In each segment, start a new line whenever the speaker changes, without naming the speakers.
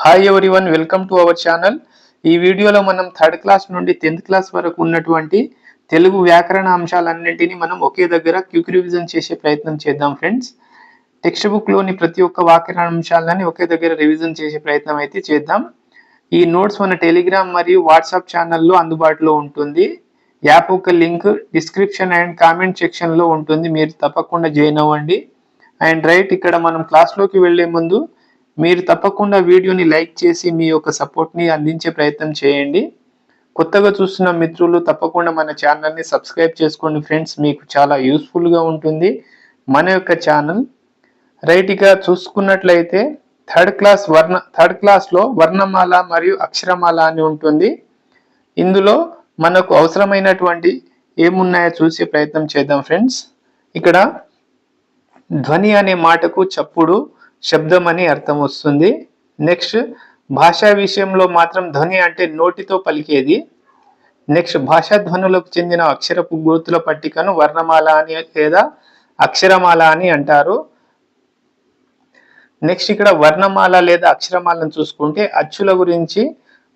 Hi everyone, welcome to our channel. ఈ వీడియోలో మనం థర్డ్ క్లాస్ నుండి 10th క్లాస్ వరకు ఉన్నటువంటి తెలుగు వ్యాకరణ అంశాలన్నింటినీ మనం ఒకే దగ్గర క్విక్ రివిజన్ చేసే ప్రయత్నం చేద్దాం ఫ్రెండ్స్. టెక్స్ట్ బుక్ లోని ప్రతి ఒక్క వ్యాకరణ అంశాలని ఒకే దగ్గర రివిజన్ చేసే ప్రయత్నం అయితే చేద్దాం. ఈ నోట్స్ మన టెలిగ్రామ్ మరియు వాట్సాప్ ఛానల్లో అందుబాటులో ఉంటుంది. యాప్ యొక్క link description and comment section లో ఉంటుంది. మీరు తప్పకుండా జాయిన్ అవ్వండి. అండ్ రైట్, ఇక్కడ మనం క్లాస్లోకి వెళ్లే ముందు మీరు తప్పకుండా వీడియోని లైక్ చేసి మీ యొక్క సపోర్ట్ని అందించే ప్రయత్నం చేయండి. కొత్తగా చూస్తున్న మిత్రులు తప్పకుండా మన ఛానల్ని సబ్స్క్రైబ్ చేసుకోండి ఫ్రెండ్స్. మీకు చాలా యూస్ఫుల్గా ఉంటుంది మన యొక్క ఛానల్. రైట్గా చూసుకున్నట్లయితే థర్డ్ క్లాస్లో వర్ణమాల మరియు అక్షరమాల అని ఉంటుంది. ఇందులో మనకు అవసరమైనటువంటి ఏమున్నాయో చూసే ప్రయత్నం చేద్దాం ఫ్రెండ్స్. ఇక్కడ ధ్వని అనే మాటకు చప్పుడు, శబ్దం అని అర్థం వస్తుంది. నెక్స్ట్, భాషా విషయంలో మాత్రం ధ్వని అంటే నోటితో పలికేది. నెక్స్ట్, భాషా ధ్వనులకు చెందిన అక్షరపు గుర్తుల పట్టికను వర్ణమాల అని లేదా అక్షరమాల అని అంటారు. నెక్స్ట్, ఇక్కడ వర్ణమాల లేదా అక్షరమాలను చూసుకుంటే అచ్చుల గురించి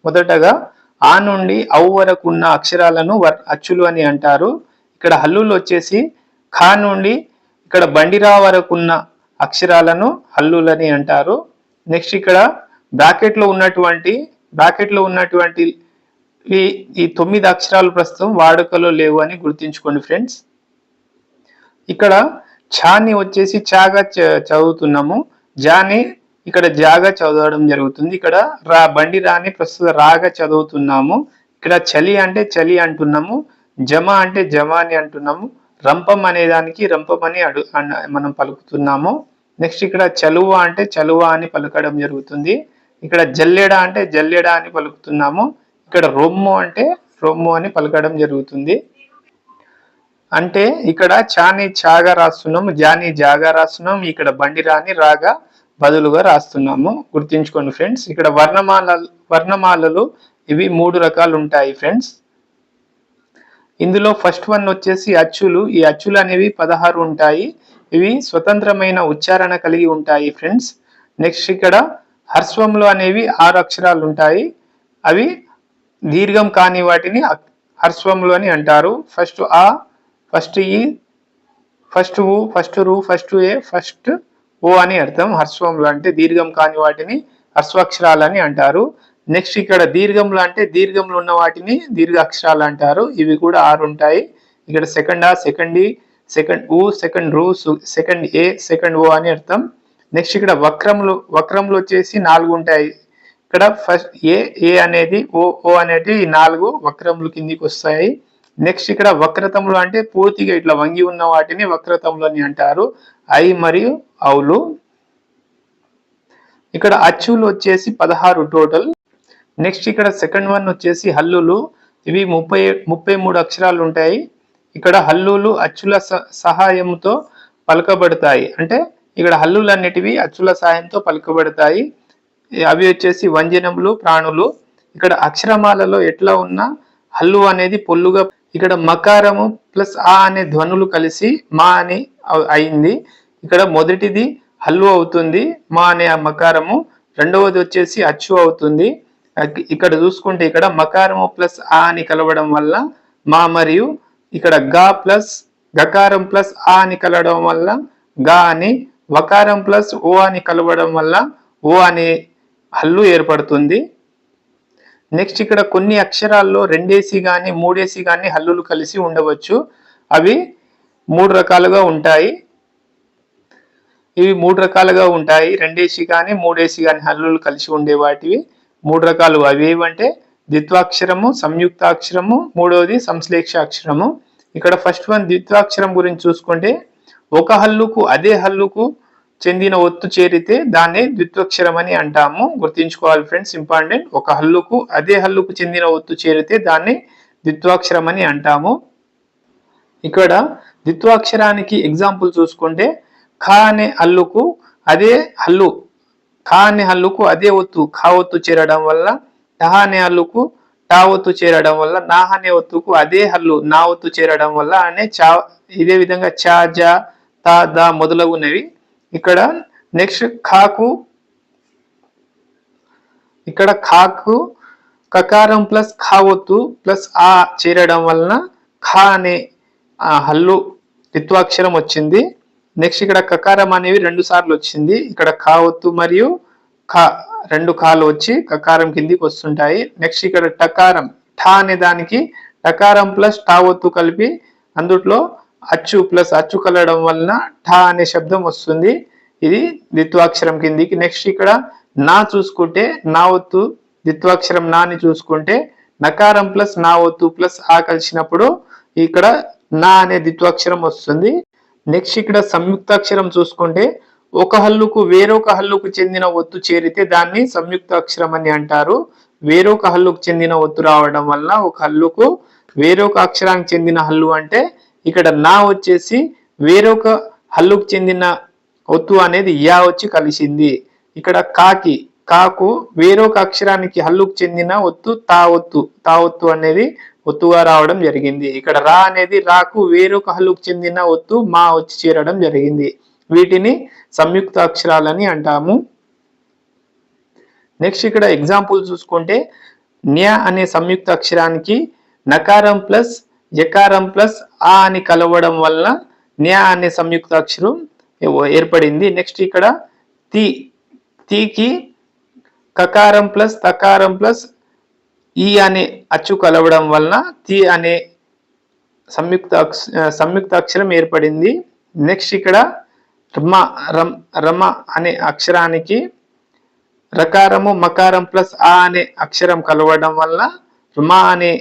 మొదటగా ఆ నుండి ఔ వరకు ఉన్న అక్షరాలను అచ్చులు అని అంటారు. ఇక్కడ హల్లులు వచ్చేసి ఖా నుండి ఇక్కడ బండిరా వరకు ఉన్న అక్షరాలను హల్లులని అంటారు. నెక్స్ట్, ఇక్కడ బ్రాకెట్లో ఉన్నటువంటి ఈ 9 అక్షరాలు ప్రస్తుతం వాడుకలో లేవు అని గుర్తుంచుకోండి ఫ్రెండ్స్. ఇక్కడ ఛాని వచ్చేసి చాగా చదువుతున్నాము, జాని ఇక్కడ జాగా చదవడం జరుగుతుంది. ఇక్కడ బండి రాని ప్రస్తుతం రాగా చదువుతున్నాము. ఇక్కడ చలి అంటే చలి అంటున్నాము, జమ అంటే జమ అని అంటున్నాము, రంపం అనే దానికి రంపం అని మనం పలుకుతున్నాము. నెక్స్ట్, ఇక్కడ చలువ అంటే చలువ అని పలకడం జరుగుతుంది. ఇక్కడ జల్లెడ అంటే జల్లెడ అని పలుకుతున్నాము. ఇక్కడ రొమ్ము అంటే రొమ్ము అని పలకడం జరుగుతుంది. అంటే ఇక్కడ చాని చాగా రాస్తున్నాము, జాని జాగా రాస్తున్నాము, ఇక్కడ బండి రాని రాగా బదులుగా రాస్తున్నాము. గుర్తుంచుకోండి ఫ్రెండ్స్. ఇక్కడ వర్ణమాలలు ఇవి 3 రకాలు ఉంటాయి ఫ్రెండ్స్. ఇందులో ఫస్ట్ వన్ వచ్చేసి అచ్చులు. ఈ అచ్చులు అనేవి 16 ఉంటాయి. ఇవి స్వతంత్రమైన ఉచ్చారణ కలిగి ఉంటాయి ఫ్రెండ్స్. నెక్స్ట్, ఇక్కడ హర్స్వములు అనేవి 6 అక్షరాలు ఉంటాయి. అవి దీర్ఘం కాని వాటిని హర్స్వములు అని అంటారు. ఫస్ట్ ఆ, ఫస్ట్ ఈ, ఫస్ట్ ఊ, ఫస్ట్ రు, ఫస్ట్ ఏ, ఫస్ట్ ఓ అని అర్థం. హర్స్వములు అంటే దీర్ఘం కాని వాటిని హర్స్వాక్షరాలు అని అంటారు. నెక్స్ట్, ఇక్కడ దీర్ఘంలో అంటే దీర్ఘంలో ఉన్న వాటిని దీర్ఘ అక్షరాలు అంటారు. ఇవి కూడా 6 ఉంటాయి. ఇక్కడ సెకండ్ ఆ, సెకండ్ ఈ, సెకండ్ ఊ, సెకండ్ రు, సెకండ్ ఏ, సెకండ్ ఓ అని అర్థం. నెక్స్ట్, ఇక్కడ వక్రములు వచ్చేసి 4 ఉంటాయి. ఇక్కడ ఫస్ట్ ఏ అనేది ఓ అనేది 4 వక్రములు కిందికి వస్తాయి. నెక్స్ట్, ఇక్కడ వక్రతములు అంటే పూర్తిగా ఇట్లా వంగి ఉన్న వాటిని వక్రతములు అని అంటారు. ఐ మరియు ఔలు. ఇక్కడ అచ్చులు వచ్చేసి 16 టోటల్. నెక్స్ట్, ఇక్కడ సెకండ్ వన్ వచ్చేసి హల్లులు. ఇవి 33 అక్షరాలు ఉంటాయి. ఇక్కడ హల్లులు అచ్చుల సహాయంతో పలకబడతాయి. అంటే ఇక్కడ హల్లులు అన్నిటివి అచ్చుల సహాయంతో పలకబడతాయి. అవి వచ్చేసి వంజనములు, ప్రాణులు. ఇక్కడ అక్షరమాలలో ఎట్లా ఉన్నా హల్లు అనేది పొల్లుగా, ఇక్కడ మకారము ప్లస్ ఆ అనే ధ్వనులు కలిసి మా అని అయింది. ఇక్కడ మొదటిది హల్లు అవుతుంది, మా అనే మకారము. రెండవది వచ్చేసి అచ్చు అవుతుంది. ఇక్కడ చూసుకుంటే ఇక్కడ మకారము ప్లస్ ఆ అని కలవడం వల్ల మా, మరియు ఇక్కడ గా ప్లస్ గకారం ప్లస్ ఆ అని కలవడం వల్ల గా అని, వకారం ప్లస్ ఓ అని కలవడం వల్ల ఓ అనే హల్లు ఏర్పడుతుంది. నెక్స్ట్, ఇక్కడ కొన్ని అక్షరాల్లో 2 కానీ 3 కానీ హల్లులు కలిసి ఉండవచ్చు. అవి 3 రకాలుగా ఉంటాయి. ఇవి 3 రకాలుగా ఉంటాయి. 2 కానీ 3 కానీ హల్లులు కలిసి ఉండే వాటివి 3 రకాలు. అవి ఏవంటే ద్విత్వాక్షరము, సంయుక్తాక్షరము, మూడవది సంశ్లేషాక్షరము. ఇక్కడ ఫస్ట్ వన్ ద్విత్వాక్షరం గురించి చూసుకుంటే ఒక హల్లుకు అదే హల్లుకు చెందిన ఒత్తు చేరితే దాన్ని ద్విత్వాక్షరం అని అంటాము. గుర్తుంచుకోవాలి ఫ్రెండ్స్, ఇంపార్టెంట్. ఒక హల్లుకు అదే హల్లుకు చెందిన ఒత్తు చేరితే దాన్ని ద్విత్వాక్షరం అని అంటాము. ఇక్కడ ద్విత్వాక్షరానికి ఎగ్జాంపుల్ చూసుకుంటే ఖా అనే హల్లుకు అదే హల్లు, ఖా అనే హల్లుకు అదే ఒత్తు ఖా ఒత్తు చేరడం వల్ల, టహ అనే హల్లుకు టా ఒత్తు చేరడం వల్ల, నా అనే ఒత్తుకు అదే హల్లు నా ఒత్తు చేరడం వల్ల అనే చా. ఇదే విధంగా చా, జా, తా, దా మొదలగునవి. ఇక్కడ నెక్స్ట్ ఖాకు ఇక్కడ ఖాకు కకారం ప్లస్ ఖా ఒత్తు ప్లస్ ఆ చేరడం వలన ఖా అనే హల్లు ద్విత్వాక్షరం వచ్చింది. నెక్స్ట్ ఇక్కడ కకారం అనేవి 2 సార్లు వచ్చింది. ఇక్కడ ఖా ఒత్తు మరియు ఖా 2 ఖాలు వచ్చి కకారం కిందికి వస్తుంటాయి. నెక్స్ట్ ఇక్కడ టకారం ఠా అనే దానికి టకారం ప్లస్ టా ఒత్తు కలిపి అందుట్లో అచ్చు ప్లస్ అచ్చు కలవడం వలన ఠా అనే శబ్దం వస్తుంది. ఇది ద్విత్వాక్షరం కిందికి. నెక్స్ట్ ఇక్కడ నా చూసుకుంటే నా ఒత్తు ద్విత్వాక్షరం నాని చూసుకుంటే నకారం ప్లస్ నా ఒత్తు ప్లస్ ఆ కలిసినప్పుడు ఇక్కడ నా అనే ద్విత్వాక్షరం వస్తుంది. నెక్స్ట్ ఇక్కడ సంయుక్తాక్షరం చూసుకుంటే ఒక హల్లుకు వేరొక హల్లుకు చెందిన ఒత్తు చేరితే దాన్ని సంయుక్తాక్షరం అని అంటారు. వేరొక హల్లుకు చెందిన ఒత్తు రావడం వల్ల ఒక హల్లుకు వేరొక అక్షరానికి చెందిన హల్లు అంటే ఇక్కడ నా వచ్చేసి వేరొక హల్లుకు చెందిన ఒత్తు అనేది యా వచ్చి కలిసింది. ఇక్కడ కాకు వేరొక అక్షరానికి హల్లుకు చెందిన ఒత్తు తా ఒత్తు అనేది ఒత్తుగా రావడం జరిగింది. ఇక్కడ రా అనేది రాకు వేరొక హల్లుకు చెందిన ఒత్తు మా వచ్చి చేరడం జరిగింది. వీటిని సంయుక్త అక్షరాలని అంటాము. నెక్స్ట్ ఇక్కడ ఎగ్జాంపుల్ చూసుకుంటే న్య అనే సంయుక్త అక్షరానికి నకారం ప్లస్ యకారం ప్లస్ ఆ అని కలవడం వల్ల న్య అనే సంయుక్త అక్షరం ఏర్పడింది. నెక్స్ట్ ఇక్కడ తీకి కకారం ప్లస్ తకారం ప్లస్ ఈ అనే అచ్చు కలవడం వలన తి అనే సంయుక్త అక్షరం ఏర్పడింది. నెక్స్ట్ ఇక్కడ రమ అనే అక్షరానికి రకారము మకారం ప్లస్ ఆ అనే అక్షరం కలవడం వల్ల రుమ అనే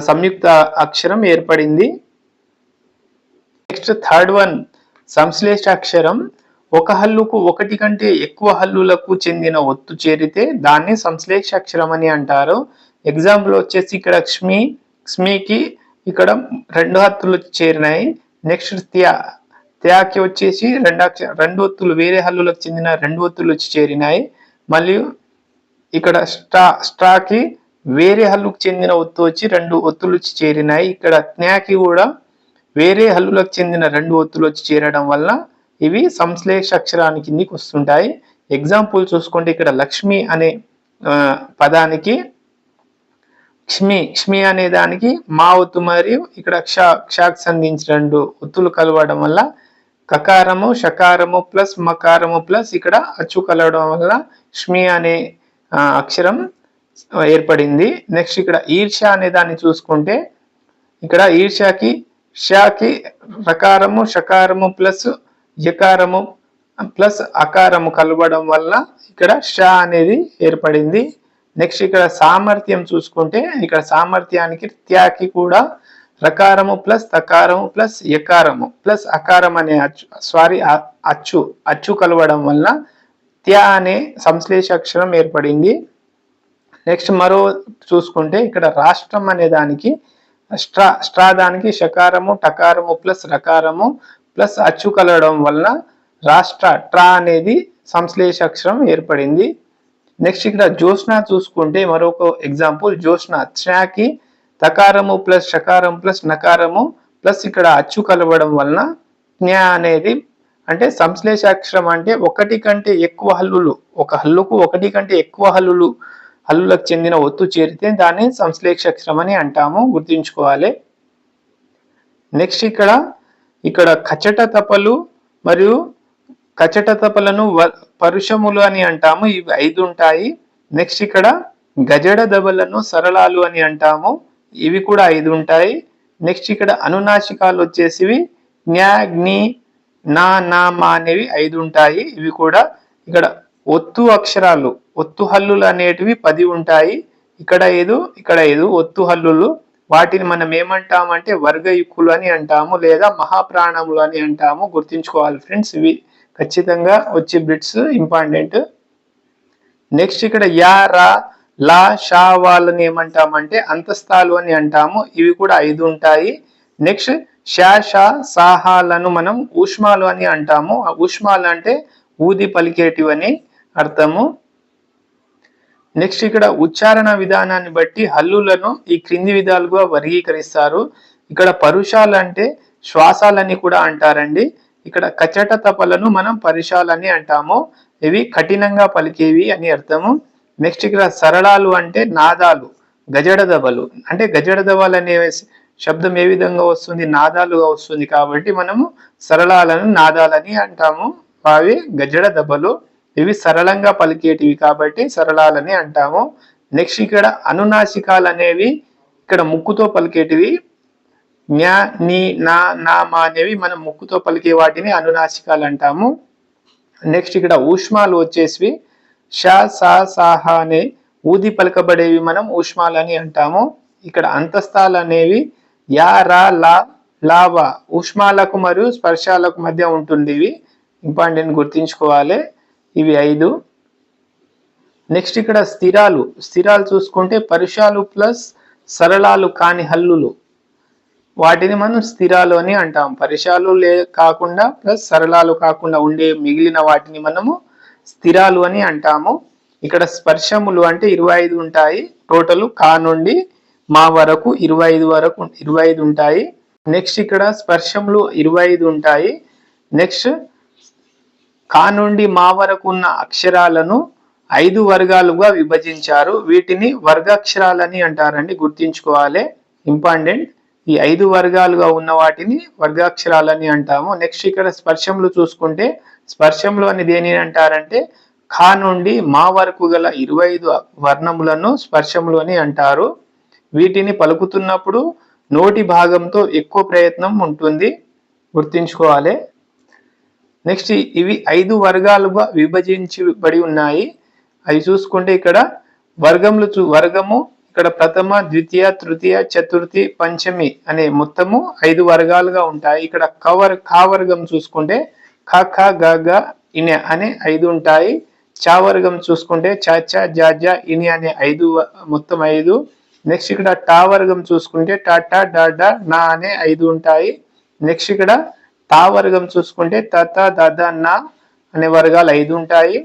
సంయుక్త అక్షరం ఏర్పడింది. నెక్స్ట్ థర్డ్ వన్ సంశ్లేష అక్షరం. ఒక హల్లుకు ఒకటి కంటే ఎక్కువ హల్లులకు చెందిన ఒత్తు చేరితే దాన్ని సంశ్లేష అక్షరం అని అంటారు. ఎగ్జాంపుల్ వచ్చేసి ఇక్కడ క్ష్మికి ఇక్కడ 2 హత్తులు చేరినాయి. నెక్స్ట్ త్యాకి వచ్చేసి 2 ఒత్తులు వేరే హల్లులకు చెందిన 2 ఒత్తులు వచ్చి చేరినాయి. మరియు ఇక్కడ స్ట్రాకి వేరే హల్లుకు చెందిన ఒత్తు వచ్చి 2 ఒత్తులు వచ్చి చేరినాయి. ఇక్కడ జ్ఞాకి కూడా వేరే హల్లులకు చెందిన 2 ఒత్తులు వచ్చి చేరడం వల్ల ఇవి సంశ్లేష అక్షరానికి కిందికి వస్తుంటాయి. ఎగ్జాంపుల్ చూసుకుంటే ఇక్కడ లక్ష్మి అనే పదానికి క్ష్మి అనే దానికి మా ఒత్తు మరియు ఇక్కడ క్షాకు సంధించి 2 ఒత్తులు కలవడం వల్ల కకారము షకారము ప్లస్ మకారము ప్లస్ ఇక్కడ అచ్చు కలవడం వల్ల క్ష్మి అనే అక్షరం ఏర్పడింది. నెక్స్ట్ ఇక్కడ ఈర్ష అనే దాన్ని చూసుకుంటే ఇక్కడ ఈర్షకి షాకి రకారము షకారము ప్లస్ యకారము ప్లస్ అకారము కలవడం వల్ల ఇక్కడ షా అనేది ఏర్పడింది. నెక్స్ట్ ఇక్కడ సామర్థ్యం చూసుకుంటే ఇక్కడ సామర్థ్యానికి త్యాకి కూడా రకారము ప్లస్ తకారము ప్లస్ యకారము ప్లస్ అకారం అనే అచ్చు కలవడం వల్ల త్యా అనే సంశ్లేష అక్షరం ఏర్పడింది. నెక్స్ట్ మరో చూసుకుంటే ఇక్కడ రాష్ట్రం అనే దానికి స్ట్రా దానికి షకారము టకారము ప్లస్ రకారము ప్లస్ అచ్చు కలవడం వల్ల రాష్ట్ర ట్రా అనేది సంశ్లేష అక్షరం ఏర్పడింది. నెక్స్ట్ ఇక్కడ జ్యోత్స్న చూసుకుంటే మరొక ఎగ్జాంపుల్ జ్యోత్స్న త్యాకి తకారము ప్లస్ షకారం ప్లస్ నకారము ప్లస్ ఇక్కడ అచ్చు కలవడం వలన జ్ఞ అనేది అంటే సంశ్లేష అక్షరం అంటే ఒకటి కంటే ఎక్కువ హల్లులు ఒక హల్లుకు ఒకటి కంటే ఎక్కువ హల్లులకు చెందిన ఒత్తు చేరితే దాన్ని సంశ్లేష అక్షరం అని అంటాము, గుర్తుంచుకోవాలి. నెక్స్ట్ ఇక్కడ కచట తపలు మరియు కచట తపలను పరుషములు అని అంటాము, ఇవి 5 ఉంటాయి. నెక్స్ట్ ఇక్కడ గజడ దబలను సరళాలు అని అంటాము, ఇవి కూడా 5 ఉంటాయి. నెక్స్ట్ ఇక్కడ అనునాసికాలు వచ్చేసివి జ్ఞ జ్ఞి నా నా మా అనేవి 5 ఉంటాయి, ఇవి కూడా. ఇక్కడ ఒత్తు అక్షరాలు ఒత్తు హల్లులు అనేటివి 10 ఉంటాయి, ఇక్కడ 5 ఒత్తు హల్లులు. వాటిని మనం ఏమంటామంటే వర్గయుక్కులు అని అంటాము లేదా మహాప్రాణములు అని అంటాము, గుర్తుంచుకోవాలి ఫ్రెండ్స్. ఇవి ఖచ్చితంగా వచ్చే బిట్స్ ఇంపార్టెంట్. నెక్స్ట్ ఇక్కడ యా రా లా షా వాళ్ళని ఏమంటామంటే అంతస్తాలు అని అంటాము, ఇవి కూడా 5 ఉంటాయి. నెక్స్ట్ షా షా సాహాలను మనం ఊష్మాలు అని అంటాము, ఊష్మాలు అంటే ఊది పలికేటివి అని అర్థము. నెక్స్ట్ ఇక్కడ ఉచ్చారణ విధానాన్ని బట్టి హల్లులను ఈ క్రింది విధాలుగా వర్గీకరిస్తారు. ఇక్కడ పరుషాలు అంటే శ్వాసాలని కూడా అంటారండి. ఇక్కడ కచట తపలను మనం పరుషాలని అంటాము, ఇవి కఠినంగా పలికేవి అని అర్థము. నెక్స్ట్ ఇక్కడ సరళాలు అంటే నాదాలు, గజడ దబలు. అంటే గజడ దబలు అనే శబ్దం ఏ విధంగా వస్తుంది, నాదాలుగా వస్తుంది కాబట్టి మనము సరళాలను నాదాలని అంటాము. అవి గజడ దబలు, ఇవి సరళంగా పలికేటివి కాబట్టి సరళాలని అంటాము. నెక్స్ట్ ఇక్కడ అనునాసికాలు అనేవి ఇక్కడ ముక్కుతో పలికేటివి. న్యా, నీ, నా, నా, మా అనేవి మనం ముక్కుతో పలికే వాటిని అనునాసికాలు అంటాము. నెక్స్ట్ ఇక్కడ ఊష్మాలు వచ్చేసి ష, సా, సాహ అనే ఊది పలకబడేవి మనం ఊష్మాలని అంటాము. ఇక్కడ అంతస్తాలు అనేవి యా, రా, లా, లావా ఊష్మాలకు మరియు స్పర్శాలకు మధ్య ఉంటుంది. ఇవి ఇంపార్టెంట్, గుర్తించుకోవాలి. ఇవి 5. నెక్స్ట్ ఇక్కడ స్థిరాలు. స్థిరాలు చూసుకుంటే పరుషాలు ప్లస్ సరళాలు కాని హల్లులు, వాటిని మనం స్థిరాలు అని అంటాం. పరిశాలు కాకుండా ప్లస్ సరళాలు కాకుండా ఉండే మిగిలిన వాటిని మనము స్థిరాలు అని అంటాము. ఇక్కడ స్పర్శములు అంటే 25 ఉంటాయి. టోటల్ కా నుండి మా వరకు 25 ఉంటాయి. నెక్స్ట్ ఇక్కడ స్పర్శములు 25 ఉంటాయి. నెక్స్ట్ కా నుండి మా వరకు ఉన్న అక్షరాలను 5 వర్గాలుగా విభజించారు. వీటిని వర్గాక్షరాలని అంటారండి, గుర్తించుకోవాలి, ఇంపార్టెంట్. ఈ 5 వర్గాలుగా ఉన్న వాటిని వర్గాక్షరాలని అంటాము. నెక్స్ట్ ఇక్కడ స్పర్శములు చూసుకుంటే స్పర్శములు అని దేని అంటారంటే ఖా నుండి మా వరకు గల 25 వర్ణములను స్పర్శములు అని అంటారు. వీటిని పలుకుతున్నప్పుడు నోటి భాగంతో ఎక్కువ ప్రయత్నం ఉంటుంది, గుర్తించుకోవాలి. నెక్స్ట్ ఇవి 5 వర్గాలుగా విభజించబడి ఉన్నాయి. అవి చూసుకుంటే ఇక్కడ వర్గము ఇక్కడ ప్రథమ, ద్వితీయ, తృతీయ, చతుర్థి, పంచమి అనే మొత్తము 5 వర్గాలుగా ఉంటాయి. ఇక్కడ ఖా వర్గం చూసుకుంటే ఖ, ఖ, గ, గ, ఇన అనే 5 ఉంటాయి. చా వర్గం చూసుకుంటే చ, చ, జ, జ, ఇని అనే 5 మొత్తం 5. నెక్స్ట్ ఇక్కడ టా వర్గం చూసుకుంటే ట, ట, డ, డ, నా అనే 5 ఉంటాయి. నెక్స్ట్ ఇక్కడ తా వర్గం చూసుకుంటే త, త, ద, ద, నా అనే వర్గాలు 5 ఉంటాయి.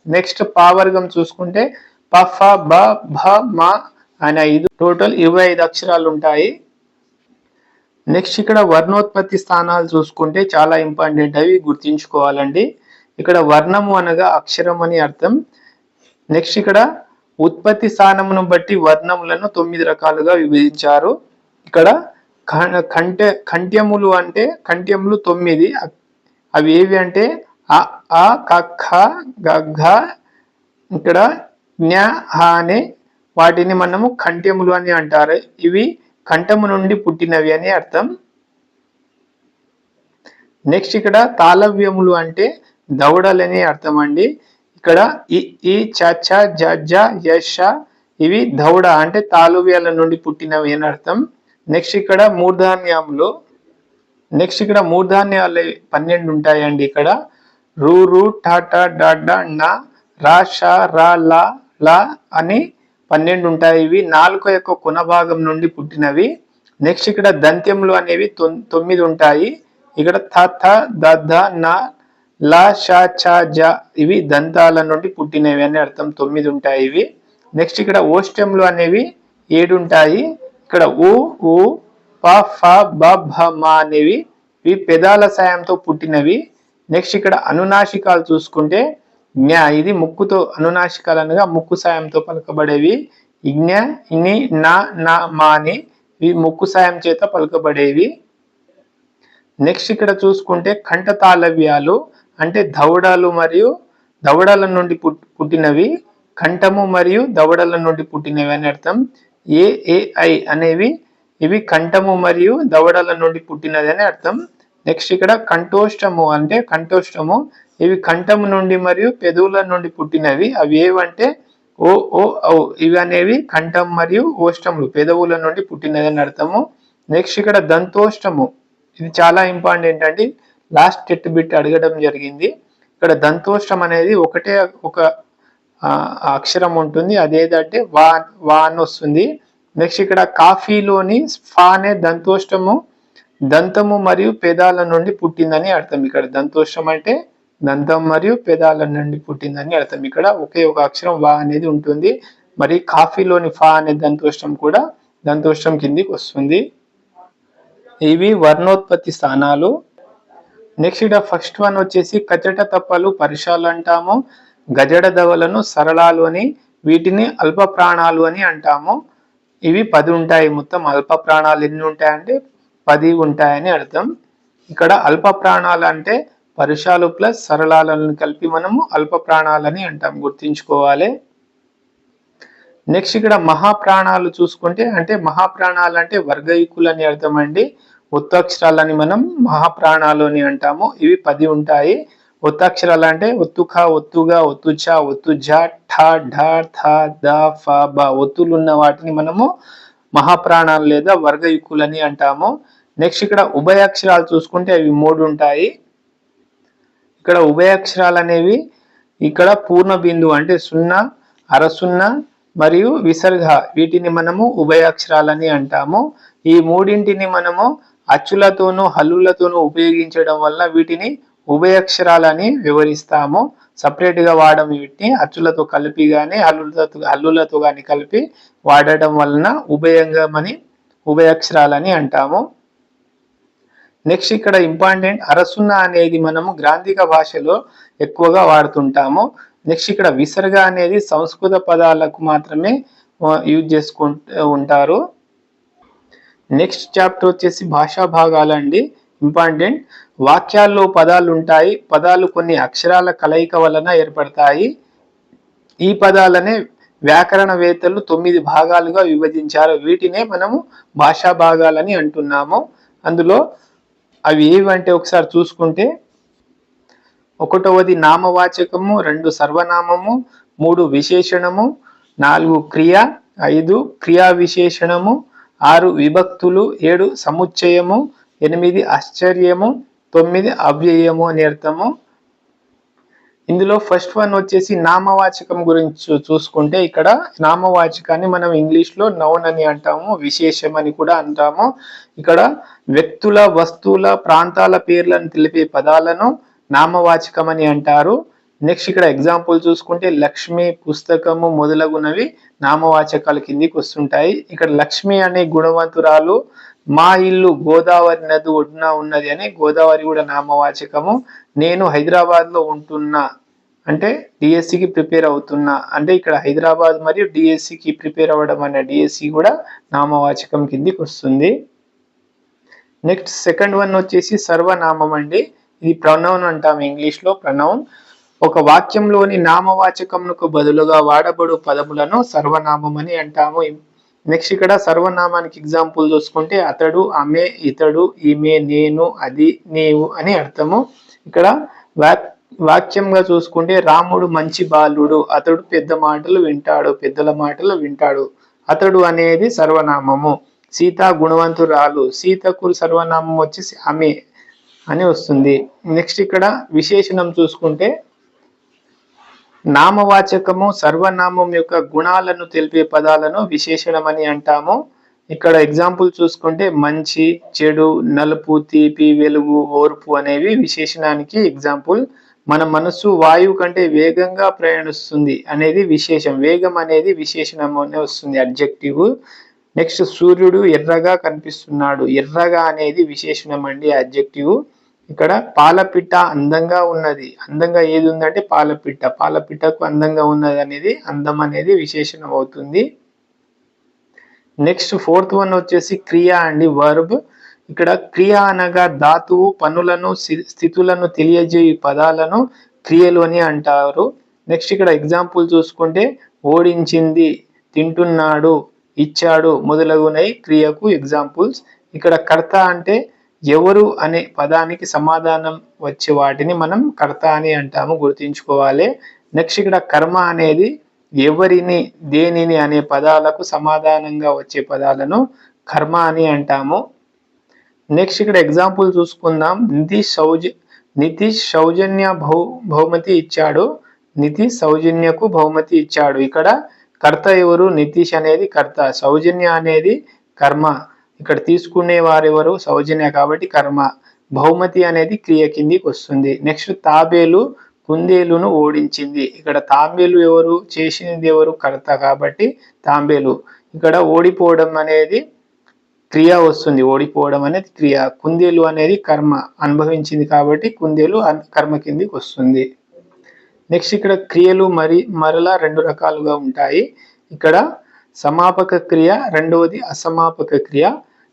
నెక్స్ట్ పా వర్గం చూసుకుంటే ప, ఫ, బ, భ, మ అనే 5, టోటల్ 25 అక్షరాలు ఉంటాయి. నెక్స్ట్ ఇక్కడ వర్ణోత్పత్తి స్థానాలు చూసుకుంటే చాలా ఇంపార్టెంట్, అవి గుర్తించుకోవాలండి. ఇక్కడ వర్ణము అనగా అక్షరం అని అర్థం. నెక్స్ట్ ఇక్కడ ఉత్పత్తి స్థానమును బట్టి వర్ణములను 9 రకాలుగా విభజించారు. ఇక్కడ కంఠ్యములు అంటే కంఠ్యములు 9. అవి ఏవి అంటే అ, ఆ, క, ఖ, గ, ఘ, ఇక్కడ జ్ఞ, హ అనే వాటిని మనము కంఠ్యములు అని అంటారు. ఇవి కంఠము నుండి పుట్టినవి అని అర్థం. నెక్స్ట్ ఇక్కడ తాళవ్యములు అంటే దవడలని అర్థం అండి. ఇక్కడ ఈ చ, చ, జ, జ, యశ ఇవి దవడ అంటే తాళవ్యాల నుండి పుట్టినవి అని అర్థం. నెక్స్ట్ ఇక్కడ మూర్ధాన్యములు. నెక్స్ట్ ఇక్కడ మూర్ధాన్యాలు 12 ఉంటాయండి. ఇక్కడ రు, రు, ట, ట, డ, డ, న, రా, ష, రా, లా, లా అని 12 ఉంటాయి. ఇవి నాలుక యొక్క కొన భాగం నుండి పుట్టినవి. నెక్స్ట్ ఇక్కడ దంత్యములు అనేవి 9 ఉంటాయి. ఇక్కడ థ, థ, ద, ధ, న, ల, ష, చ, జ ఇవి దంతాల నుండి పుట్టినవి అని అర్థం. 9 ఉంటాయి ఇవి. నెక్స్ట్ ఇక్కడ ఓష్టములు అనేవి 7 ఉంటాయి. ఇక్కడ ఉ, ఉ, ప, ఫ, బ, భ, మ అనేవి ఇవి పెదాల సాయంతో పుట్టినవి. నెక్స్ట్ ఇక్కడ అనునాసికాలు చూసుకుంటే జ్ఞ, ఇది ముక్కుతో, అనునాసికాలు అనగా ముక్కు సాయంతో పలకబడేవి. ఇజ్ఞ, ఇని, నా, నా, మా అని ఇవి ముక్కు సాయం చేత పలకబడేవి. నెక్స్ట్ ఇక్కడ చూసుకుంటే కంఠ తాళవ్యాలు అంటే దవడలు మరియు దవడల నుండి పుట్టినవి. కంఠము మరియు దవడల నుండి పుట్టినవి అని అర్థం. ఏ, ఏ, ఐ అనేవి ఇవి కంఠము మరియు దవడల నుండి పుట్టినది అని అర్థం. నెక్స్ట్ ఇక్కడ కంఠోష్టము అంటే కంఠోష్టము ఇవి కంఠము నుండి మరియు పెదవుల నుండి పుట్టినవి. అవి ఏవంటే ఓ, ఓ, ఔ ఇవి అనేవి కంఠం మరియు ఓష్టములు పెదవుల నుండి పుట్టినది అని అర్థము. నెక్స్ట్ ఇక్కడ దంతోష్టము, ఇది చాలా ఇంపార్టెంట్ అండి, లాస్ట్ టెట్ బిట్ అడగడం జరిగింది. ఇక్కడ దంతోష్టం అనేది ఒకటే ఒక అక్షరం ఉంటుంది, అదేదంటే వా, వా అని వస్తుంది. నెక్స్ట్ ఇక్కడ కాఫీలోని ఫా అనే దంతోష్టము దంతము మరియు పేదాల నుండి పుట్టిందని అర్థం. ఇక్కడ దంతోష్టం అంటే దంతం మరియు పేదాల నుండి పుట్టిందని అర్థం. ఇక్కడ ఒకే ఒక అక్షరం వా అనేది ఉంటుంది. మరి కాఫీలోని ఫా అనే దంతోష్టం కూడా దంతోష్టం కిందికి వస్తుంది. ఇవి వర్ణోత్పత్తి స్థానాలు. నెక్స్ట్ ఇక్కడ ఫస్ట్ వన్ వచ్చేసి కచట తప్పలు పరిశాలు అంటాము. గజడ దవలను సరళాలు అని, వీటిని అల్ప ప్రాణాలు అని అంటాము. ఇవి 10 ఉంటాయి. మొత్తం అల్ప ప్రాణాలు ఎన్ని ఉంటాయంటే 10 ఉంటాయని అర్థం. ఇక్కడ అల్ప ప్రాణాలు అంటే పరుషాలు ప్లస్ సరళాలను కలిపి మనము అల్ప ప్రాణాలని అంటాం, గుర్తుంచుకోవాలి. నెక్స్ట్ ఇక్కడ మహాప్రాణాలు చూసుకుంటే అంటే మహాప్రాణాలు అంటే వర్గయుకులు అని అర్థం అండి. ఒత్తక్షరాలని మనం మహాప్రాణాలు అని అంటాము. ఇవి 10 ఉంటాయి. ఒత్తక్షరాలు అంటే ఒత్తుక, ఒత్తుగా, ఒత్తుచ, ఒత్తుజ, ఠ, ఢ, థ, ద, ఫ, బ ఒత్తులు ఉన్న వాటిని మనము మహాప్రాణాలు లేదా వర్గయుకులు అని అంటాము. నెక్స్ట్ ఇక్కడ ఉభయాక్షరాలు చూసుకుంటే అవి 3 ఉంటాయి. ఇక్కడ ఉభయాక్షరాలు అనేవి ఇక్కడ పూర్ణ బిందువు అంటే 0, అర 0 మరియు విసర్గ, వీటిని మనము ఉభయాక్షరాలని అంటాము. ఈ మూడింటిని మనము అచ్చులతోనూ హల్లులతోనూ ఉపయోగించడం వల్ల వీటిని ఉభయాక్షరాలని వివరిస్తాము. సపరేట్ గా వాడడం, వీటిని అచ్చులతో కలిపి గాని హల్లులతో గాని కలిపి వాడటం వలన ఉభయంగమని ఉభయాక్షరాలని అంటాము. నెక్స్ట్ ఇక్కడ ఇంపార్టెంట్ అరసున్న అనేది మనము గ్రాంధిక భాషలో ఎక్కువగా వాడుతుంటాము. నెక్స్ట్ ఇక్కడ విసర్గ అనేది సంస్కృత పదాలకు మాత్రమే యూజ్ చేసుకుంటూ ఉంటారు. నెక్స్ట్ చాప్టర్ వచ్చేసి భాషా భాగాలు అండి. ఇంపార్టెంట్ వాక్యాల్లో పదాలు ఉంటాయి. పదాలు కొన్ని అక్షరాల కలయిక వలన ఏర్పడతాయి. ఈ పదాలనే వ్యాకరణవేత్తలు 9 భాగాలుగా విభజించారు. వీటినే మనము భాషా భాగాలని అంటున్నాము. అందులో అవి ఏవంటే ఒకసారి చూసుకుంటే 1వది నామవాచకము, 2 సర్వనామము, 3 విశేషణము, 4 క్రియ, 5 క్రియా విశేషణము, 6 విభక్తులు, 7 సముచ్చయము, 8 ఆశ్చర్యము, 9 అవ్యయము అని అర్థము. ఇందులో ఫస్ట్ వన్ వచ్చేసి నామవాచకం గురించి చూసుకుంటే ఇక్కడ నామవాచకాన్ని మనం ఇంగ్లీష్ లో నౌన్ అని అంటాము, విశేషం అని కూడా అంటాము. ఇక్కడ వ్యక్తుల, వస్తువుల, ప్రాంతాల పేర్లను తెలిపే పదాలను నామవాచకం అని అంటారు. నెక్స్ట్ ఇక్కడ ఎగ్జాంపుల్ చూసుకుంటే లక్ష్మి, పుస్తకము మొదలగునవి నామవాచకాల కిందికి వస్తుంటాయి. ఇక్కడ లక్ష్మి అనే గుణవంతురాలు, మా ఇల్లు గోదావరి నది ఒడ్డున ఉన్నది అని గోదావరి కూడా నామవాచకము. నేను హైదరాబాద్ లో ఉంటున్నా అంటే డిఎస్సికి ప్రిపేర్ అవుతున్నా అంటే ఇక్కడ హైదరాబాద్ మరియు డిఎస్సికి ప్రిపేర్ అవ్వడం అనే డిఎస్సి కూడా నామవాచకం కిందికి వస్తుంది. నెక్స్ట్ సెకండ్ వన్ వచ్చేసి సర్వనామం అండి. ఇది ప్రొనౌన్ అంటాం ఇంగ్లీష్ లో. ప్రొనౌన్ ఒక వాక్యంలోని నామవాచకమునకు బదులుగా వాడబడు పదములను సర్వనామం అని అంటాము. నెక్స్ట్ ఇక్కడ సర్వనామానికి ఎగ్జాంపుల్ చూసుకుంటే అతడు, ఆమె, ఇతడు, ఈమె, నేను, అది, నీవు అని అర్థము. ఇక్కడ వాక్యంగా చూసుకుంటే రాముడు మంచి బాలుడు, అతడు పెద్ద మాటలు వింటాడు, పెద్దల మాటలు వింటాడు. అతడు అనేది సర్వనామము. సీత గుణవంతురాలు, సీతకు సర్వనామం వచ్చేసి ఆమె అని వస్తుంది. నెక్స్ట్ ఇక్కడ విశేషణం చూసుకుంటే నామవాచకము సర్వనామం యొక్క గుణాలను తెలిపే పదాలను విశేషణం అని అంటాము. ఇక్కడ ఎగ్జాంపుల్ చూసుకుంటే మంచి, చెడు, నలుపు, తీపి, వెలుగు, ఓర్పు అనేవి విశేషణానికి ఎగ్జాంపుల్. మన మనస్సు వాయువు కంటే వేగంగా ప్రయాణిస్తుంది అనేది విశేషం. వేగం అనేది విశేషణం అనే వస్తుంది, అడ్జెక్టివ్. నెక్స్ట్ సూర్యుడు ఎర్రగా కనిపిస్తున్నాడు, ఎర్రగా అనేది విశేషణం అండి, అడ్జెక్టివ్. ఇక్కడ పాలపిట్ట అందంగా ఉన్నది, అందంగా ఏది ఉందంటే పాలపిట్ట, పాలపిట్టకు అందంగా ఉన్నది అనేది అందం అనేది విశేషణం అవుతుంది. నెక్స్ట్ ఫోర్త్ వన్ వచ్చేసి క్రియ అండి, వర్బ్. ఇక్కడ క్రియ అనగా ధాతువు, పనులను, స్థితులను తెలియజేయ పదాలను క్రియలు అని అంటారు. నెక్స్ట్ ఇక్కడ ఎగ్జాంపుల్ చూసుకుంటే ఓడించింది, తింటున్నాడు, ఇచ్చాడు మొదలగునవి క్రియకు ఎగ్జాంపుల్స్. ఇక్కడ కర్త అంటే ఎవరు అనే పదానికి సమాధానం వచ్చే వాటిని మనం కర్త అని అంటాము, గుర్తుంచుకోవాలి. నెక్స్ట్ ఇక్కడ కర్మ అనేది ఎవరిని, దేనిని అనే పదాలకు సమాధానంగా వచ్చే పదాలను కర్మ అని అంటాము. నెక్స్ట్ ఇక్కడ ఎగ్జాంపుల్ చూసుకుందాం. నితీష్ సౌజన్య బహుమతి ఇచ్చాడు, నితీష్ సౌజన్యకు బహుమతి ఇచ్చాడు. ఇక్కడ కర్త ఎవరు, నితీష్ అనేది కర్త, సౌజన్య అనేది కర్మ. ఇక్కడ తీసుకునే వారెవరు, సౌజన్య కాబట్టి కర్మ. బహుమతి అనేది క్రియ కిందికి వస్తుంది. నెక్స్ట్ తాబేలు కుందేలును ఓడించింది. ఇక్కడ తాంబేలు ఎవరు, చేసినది ఎవరు, కర్త కాబట్టి తాంబేలు. ఇక్కడ ఓడిపోవడం అనేది క్రియ వస్తుంది, ఓడిపోవడం అనేది క్రియ. కుందేలు అనేది కర్మ, అనుభవించింది కాబట్టి కుందేలు కర్మ కిందికి వస్తుంది. నెక్స్ట్ ఇక్కడ క్రియలు మరలా రెండు రకాలుగా ఉంటాయి. ఇక్కడ సమాపక క్రియ, రెండవది అసమాపక క్రియ.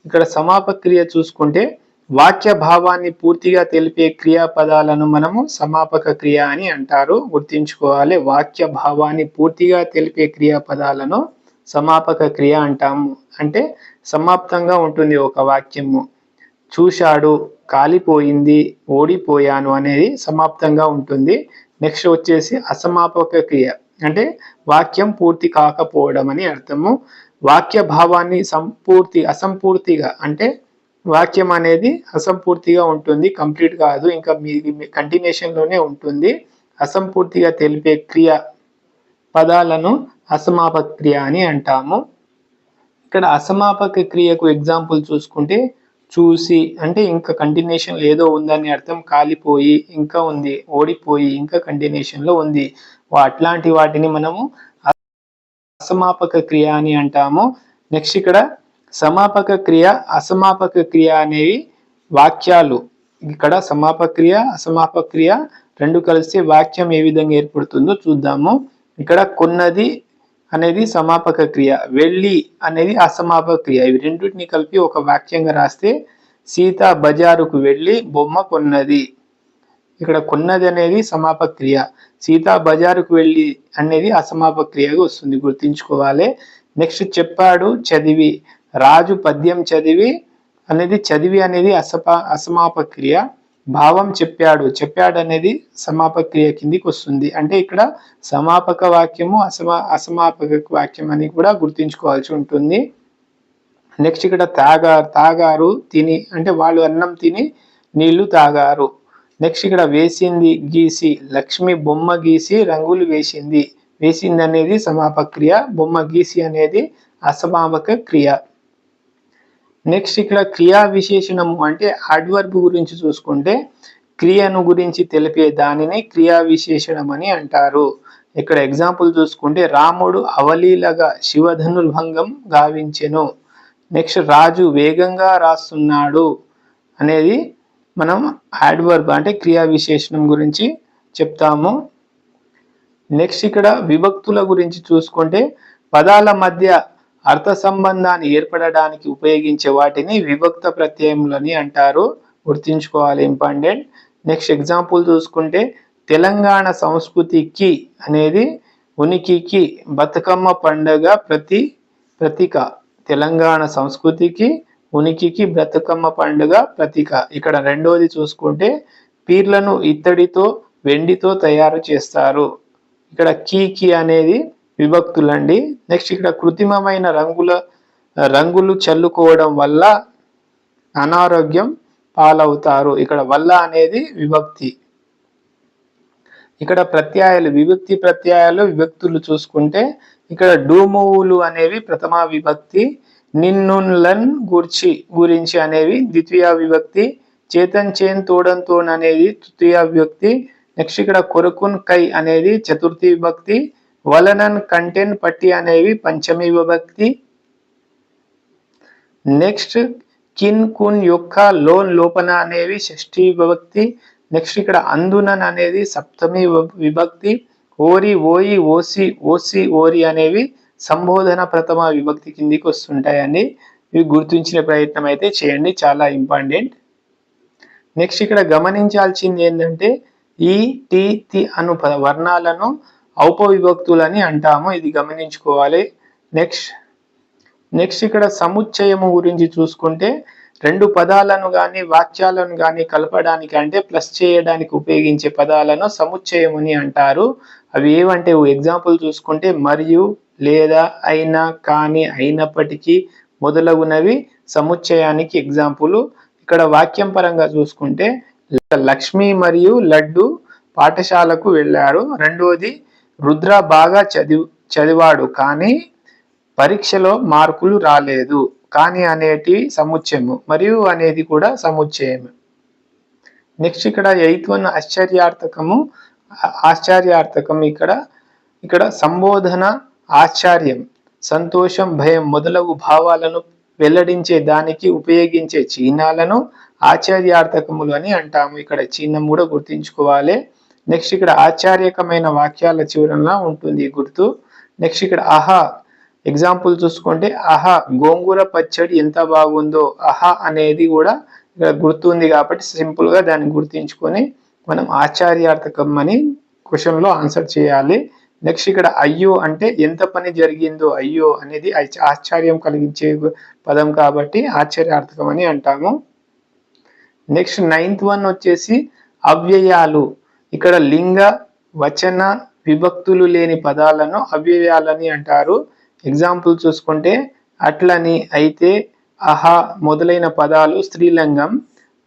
ఇక్కడ సమాపక క్రియ చూసుకుంటే వాక్య భావాన్ని పూర్తిగా తెలిపే క్రియాపదాలను మనము సమాపక క్రియ అని అంటారు. గుర్తుంచుకోవాలి, వాక్య భావాన్ని పూర్తిగా తెలిపే క్రియాపదాలను సమాపక క్రియ అంటాము. అంటే సమాప్తంగా ఉంటుంది ఒక వాక్యము. చూశాడు, కాలిపోయింది, ఓడిపోయాను అనేది సమాప్తంగా ఉంటుంది. నెక్స్ట్ వచ్చేసి అసమాపక క్రియ, అంటే వాక్యం పూర్తి కాకపోవడం అని అర్థము. వాక్య భావాన్ని అసంపూర్తిగా, అంటే వాక్యం అనేది అసంపూర్తిగా ఉంటుంది, కంప్లీట్ కాదు, ఇంకా మీ కంటిన్యూషన్ లోనే ఉంటుంది. అసంపూర్తిగా తెలిపే క్రియ పదాలను అసమాపక క్రియ అని అంటాము. ఇక్కడ అసమాపక క్రియకు ఎగ్జాంపుల్ చూసుకుంటే చూసి, అంటే ఇంకా కంటిన్యూషన్ ఏదో ఉందని అర్థం. కాలిపోయి ఇంకా ఉంది, ఓడిపోయి ఇంకా కంటిన్యూషన్ లో ఉంది. అట్లాంటి వాటిని మనము అసమాపక క్రియ అని అంటాము. నెక్స్ట్ ఇక్కడ సమాపక క్రియ, అసమాపక క్రియ అనేవి వాక్యాలు. ఇక్కడ సమాపక క్రియ, అసమాపక క్రియ రెండు కలిస్తే వాక్యం ఏ విధంగా ఏర్పడుతుందో చూద్దాము. ఇక్కడ కొన్నది అనేది సమాపక క్రియ, వెళ్ళి అనేది అసమాపక క్రియ. ఇవి రెండింటిని కలిపి ఒక వాక్యంగా రాస్తే సీత బజారుకు వెళ్ళి బొమ్మ కొన్నది. ఇక్కడ కొన్నది అనేది సమాపక క్రియ, సీత బజారుకు వెళ్ళి అనేది అసమాపక క్రియగా వస్తుంది, గుర్తుంచుకోవాలి. నెక్స్ట్ చెప్పాడు, చదివి, రాజు పద్యం చదివి అనేది చదివి అనేది అసమాపక క్రియ. భావం చెప్పాడు అనేది సమాపక క్రియ కిందికి వస్తుంది. అంటే ఇక్కడ సమాపక వాక్యము అసమాపక వాక్యం అని కూడా గుర్తుంచుకోవాల్సి ఉంటుంది. నెక్స్ట్ ఇక్కడ తాగారు, తిని, అంటే వాళ్ళు అన్నం తిని నీళ్లు తాగారు. నెక్స్ట్ ఇక్కడ వేసింది, గీసి, లక్ష్మి బొమ్మ గీసి రంగులు వేసింది. వేసింది అనేది సమాపక క్రియ, బొమ్మ గీసి అనేది అసమాపక క్రియ. నెక్స్ట్ ఇక్కడ క్రియా విశేషణము, అంటే అడ్వర్బ్ గురించి చూసుకుంటే క్రియను గురించి తెలిపే దానిని క్రియా విశేషణం అని అంటారు. ఇక్కడ ఎగ్జాంపుల్ చూసుకుంటే రాముడు అవలీలగా శివధనుర్భంగం గావించెను. నెక్స్ట్ రాజు వేగంగా రాస్తున్నాడు అనేది మనం అడ్వర్బ్, అంటే క్రియా విశేషణం గురించి చెప్తాము. నెక్స్ట్ ఇక్కడ విభక్తుల గురించి చూసుకుంటే పదాల మధ్య అర్థ సంబంధాన్ని ఏర్పడడానికి ఉపయోగించే వాటిని విభక్త ప్రత్యయములని అంటారు, గుర్తుంచుకోవాలి, ఇంపార్టెంట్. నెక్స్ట్ ఎగ్జాంపుల్ చూసుకుంటే తెలంగాణ సంస్కృతికి అనేది ఉనికికి బతుకమ్మ పండుగ ప్రతీక. తెలంగాణ సంస్కృతికి ఉనికికి బతుకమ్మ పండుగ ప్రతీక. ఇక్కడ రెండోది చూసుకుంటే పీర్లను ఇత్తడితో వెండితో తయారు చేస్తారు. ఇక్కడ కీ అనేది విభక్తులండి. నెక్స్ట్ ఇక్కడ కృత్రిమమైన రంగులు చల్లుకోవడం వల్ల అనారోగ్యం పాలవుతారు. ఇక్కడ వల్ల అనేది విభక్తి. ఇక్కడ ప్రత్యయాలు, విభక్తి ప్రత్యయాలు, విభక్తులు చూసుకుంటే ఇక్కడ డూమువులు అనేవి ప్రథమ విభక్తి, నిన్నులన్ గురించి అనేవి ద్వితీయ విభక్తి, చేతన్ చేన్ తోడన్ తోన్ అనేది తృతీయ విభక్తి. నెక్స్ట్ ఇక్కడ కొరకున్ కై అనేది చతుర్థి విభక్తి, వలనన్ కంటెన్ పట్టి అనేవి పంచమి విభక్తి. నెక్స్ట్ కిన్ కున్ యొక్క లోన్ లోపన అనేవి షష్ఠి విభక్తి. నెక్స్ట్ ఇక్కడ అందునన్ అనేది సప్తమి విభక్తి, ఓరి ఓయి ఓసి ఓరి అనేవి సంబోధన ప్రథమ విభక్తి కిందికి వస్తుంటాయండి. ఇవి గుర్తుంచిన ప్రయత్నం అయితే చేయండి, చాలా ఇంపార్టెంట్. నెక్స్ట్ ఇక్కడ గమనించాల్సింది ఏంటంటే ఈ టి తి అను వర్ణాలను ఔపవిభక్తులని అంటాము, ఇది గమనించుకోవాలి. నెక్స్ట్ ఇక్కడ సముచ్చయము గురించి చూసుకుంటే రెండు పదాలను కానీ వాక్యాలను కానీ కలపడానికి, అంటే ప్లస్ చేయడానికి ఉపయోగించే పదాలను సముచ్చయముని అంటారు. అవి ఏవంటే ఎగ్జాంపుల్ చూసుకుంటే మరియు, లేదా, అయినా, కానీ, అయినప్పటికీ మొదలగునవి సముచ్చయానికి ఎగ్జాంపుల్. ఇక్కడ వాక్యం పరంగా చూసుకుంటే లక్ష్మి మరియు లడ్డు పాఠశాలకు వెళ్ళారు. రెండవది రుద్ర బాగా చదివాడు కానీ పరీక్షలో మార్కులు రాలేదు. కానీ అనేది సముచ్చయము, మరియు అనేది కూడా సముచ్చయము. నెక్స్ట్ ఇక్కడ 8th వన్ ఆశ్చర్యార్థకం. ఇక్కడ సంబోధన, ఆశ్చర్యం, సంతోషం, భయం మొదలగు భావాలను వెల్లడించే దానికి ఉపయోగించే చిహ్నాలను ఆశ్చర్యార్థకములు అని అంటాము. ఇక్కడ చిహ్నం కూడా గుర్తుంచుకోవాలి. నెక్స్ట్ ఇక్కడ ఆశ్చర్యకమైన వాక్యాల చివరన ఉంటుంది ఈ గుర్తు. నెక్స్ట్ ఇక్కడ ఆహా ఎగ్జాంపుల్ చూసుకుంటే ఆహా గోంగూర పచ్చడి ఎంత బాగుందో, ఆహా అనేది కూడా ఇక్కడ గుర్తు ఉంది కాబట్టి సింపుల్ గా దాన్ని గుర్తించుకొని మనం ఆశ్చర్యార్థకం అని క్వశ్చన్ లో ఆన్సర్ చేయాలి. నెక్స్ట్ ఇక్కడ అయ్యో అంటే ఎంత పని జరిగిందో, అయ్యో అనేది ఆశ్చర్యం కలిగించే పదం కాబట్టి ఆశ్చర్యార్థకం అని అంటాము. నెక్స్ట్ 9th వన్ వచ్చేసి అవ్యయాలు. ఇక్కడ లింగ వచన విభక్తులు లేని పదాలను అవ్యయాలని అంటారు. ఎగ్జాంపుల్ చూసుకుంటే అట్లని, అయితే, అహా మొదలైన పదాలు స్త్రీలింగం,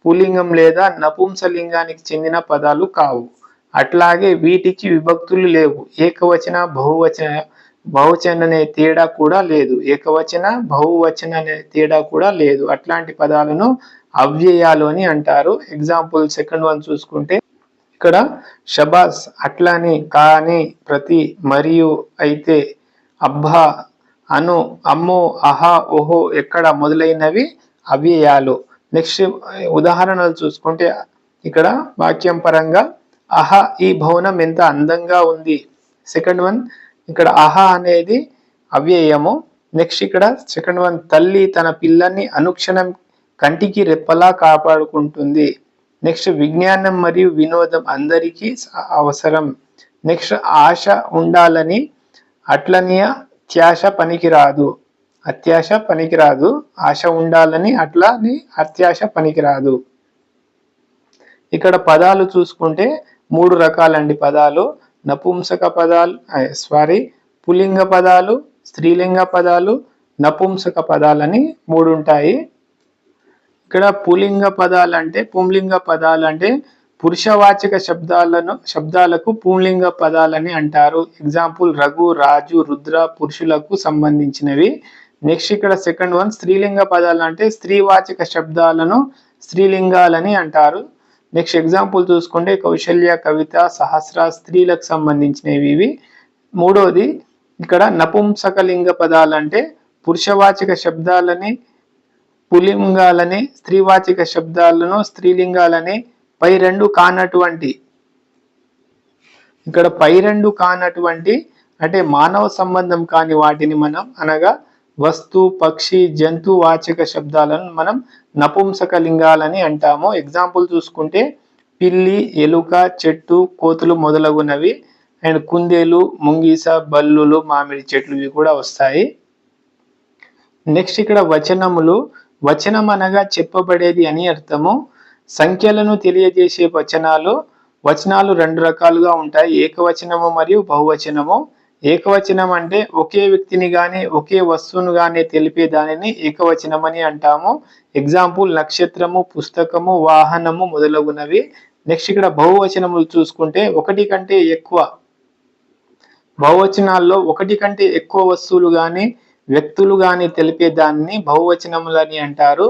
పుల్లింగం లేదా నపుంసలింగానికి చెందిన పదాలు కావు. అట్లాగే వీటికి విభక్తులు లేవు. ఏకవచన బహువచన అనే తేడా కూడా లేదు. ఏకవచన బహువచన అనే తేడా కూడా లేదు. అట్లాంటి పదాలను అవ్యయాలు అని అంటారు. ఎగ్జాంపుల్ సెకండ్ వన్ చూసుకుంటే ఇక్కడ షబాస్, అట్లని, కానీ, ప్రతి, మరియు, అయితే, అబ్బా, అను, అమ్మో, అహా, ఓహో, ఎక్కడ మొదలైనవి అవ్యయాలు. నెక్స్ట్ ఉదాహరణలు చూసుకుంటే ఇక్కడ వాక్యం పరంగా ఆహా ఈ భవనం ఎంత అందంగా ఉంది. సెకండ్ వన్ ఇక్కడ ఆహా అనేది అవ్యయము. నెక్స్ట్ ఇక్కడ సెకండ్ వన్ తల్లి తన పిల్లల్ని అనుక్షణం కంటికి రెప్పలా కాపాడుకుంటుంది. నెక్స్ట్ విజ్ఞానం మరియు వినోదం అందరికీ అవసరం. నెక్స్ట్ ఆశ ఉండాలని, అట్లని అత్యాశ పనికిరాదు. అత్యాశ పనికిరాదు, ఆశ ఉండాలని, అట్లని అత్యాశ పనికిరాదు. ఇక్కడ పదాలు చూసుకుంటే 3 రకాలండి పదాలు. నపుంసక పదాలు పుల్లింగ పదాలు, స్త్రీలింగ పదాలు, నపుంసక పదాలని 3 ఉంటాయి. ఇక్కడ పుల్లింగ పదాలు అంటే పుంలింగ పదాలు అంటే పురుషవాచక శబ్దాలకు పుంలింగ పదాలని అంటారు. ఎగ్జాంపుల్ రఘు, రాజు, రుద్ర పురుషులకు సంబంధించినవి. నెక్స్ట్ ఇక్కడ సెకండ్ వన్ స్త్రీలింగ పదాలు అంటే స్త్రీవాచక శబ్దాలను స్త్రీలింగాలని అంటారు. నెక్స్ట్ ఎగ్జాంపుల్ చూసుకుంటే కౌశల్య, కవిత, సహస్ర స్త్రీలకు సంబంధించినవి ఇవి. మూడోది ఇక్కడ నపుంసకలింగ పదాలు అంటే పురుషవాచక శబ్దాలని పుల్లింగాలని, స్త్రీవాచక శబ్దాలను స్త్రీలింగాలని, పై రెండు కానటువంటి ఇక్కడ పై రెండు కానటువంటి అంటే మానవ సంబంధం కాని వాటిని మనం అనగా వస్తు, పక్షి, జంతు వాచక శబ్దాలను మనం నపుంసకలింగాలని అంటాము. ఎగ్జాంపుల్ చూసుకుంటే పిల్లి, ఎలుక, చెట్టు, కోతులు మొదలగునవి. అండ్ కుందేలు, ముంగీస, బల్లులు, మామిడి చెట్లు ఇవి కూడా వస్తాయి. నెక్స్ట్ ఇక్కడ వచనములు. వచనం అనగా చెప్పబడేది అని అర్థము. సంఖ్యలను తెలియజేసే వచనాలు 2 రకాలుగా ఉంటాయి. ఏకవచనము మరియు బహువచనము. ఏకవచనం అంటే ఒకే వ్యక్తిని గాని ఒకే వస్తువును గాని తెలిపే దానిని ఏకవచనం అని అంటాము. ఎగ్జాంపుల్ నక్షత్రము, పుస్తకము, వాహనము మొదలగునవి. నెక్స్ట్ ఇక్కడ బహువచనములు చూసుకుంటే ఒకటి కంటే ఎక్కువ బహువచనాల్లో ఒకటి కంటే ఎక్కువ వస్తువులు గాని వ్యక్తులు గాని తెలిపే దాన్ని బహువచనములని అంటారు.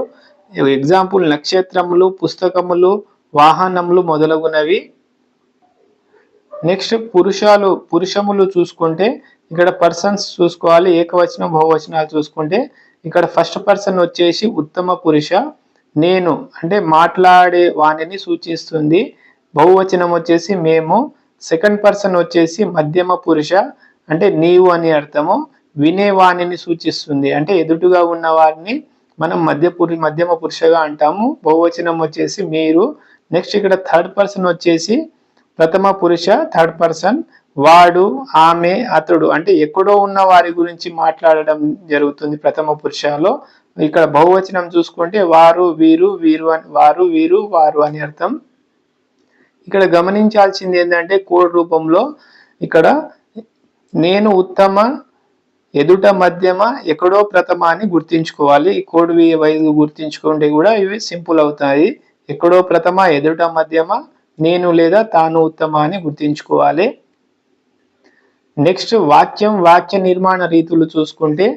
ఎగ్జాంపుల్ నక్షత్రములు, పుస్తకములు, వాహనములు మొదలగునవి. నెక్స్ట్ పురుషములు చూసుకుంటే ఇక్కడ పర్సన్స్ చూసుకోవాలి. ఏకవచనం బహువచనాలు చూసుకుంటే ఇక్కడ ఫస్ట్ పర్సన్ వచ్చేసి ఉత్తమ పురుష, నేను అంటే మాట్లాడే వాణిని సూచిస్తుంది. బహువచనం వచ్చేసి మేము. సెకండ్ పర్సన్ వచ్చేసి మధ్యమ పురుష అంటే నీవు అని అర్థము. వినేవాణిని సూచిస్తుంది అంటే ఎదుటుగా ఉన్న వారిని మనం మధ్యమ పురుషగా అంటాము. బహువచనం వచ్చేసి మీరు. నెక్స్ట్ ఇక్కడ థర్డ్ పర్సన్ వచ్చేసి ప్రథమ పురుష, థర్డ్ పర్సన్ వాడు, ఆమె, అతడు అంటే ఎక్కడో ఉన్న వారి గురించి మాట్లాడడం జరుగుతుంది ప్రథమ పురుషలో. ఇక్కడ బహువచనం చూసుకుంటే వారు, వీరు, వారు అని అర్థం. ఇక్కడ గమనించాల్సింది ఏంటంటే కోడ్ రూపంలో ఇక్కడ నేను ఉత్తమ, ఎదుట మధ్యమ, ఎక్కడో ప్రథమ అని గుర్తించుకోవాలి. ఈ కోడ్ వైజ్ గుర్తించుకుంటే కూడా ఇవి సింపుల్ అవుతాయి. ఎక్కడో ప్రథమ, ఎదుట మధ్యమ, నేను లేదా తాను ఉత్తమ అని గుర్తించుకోవాలి. నెక్స్ట్ వాక్య నిర్మాణ రీతులు చూసుకుంటే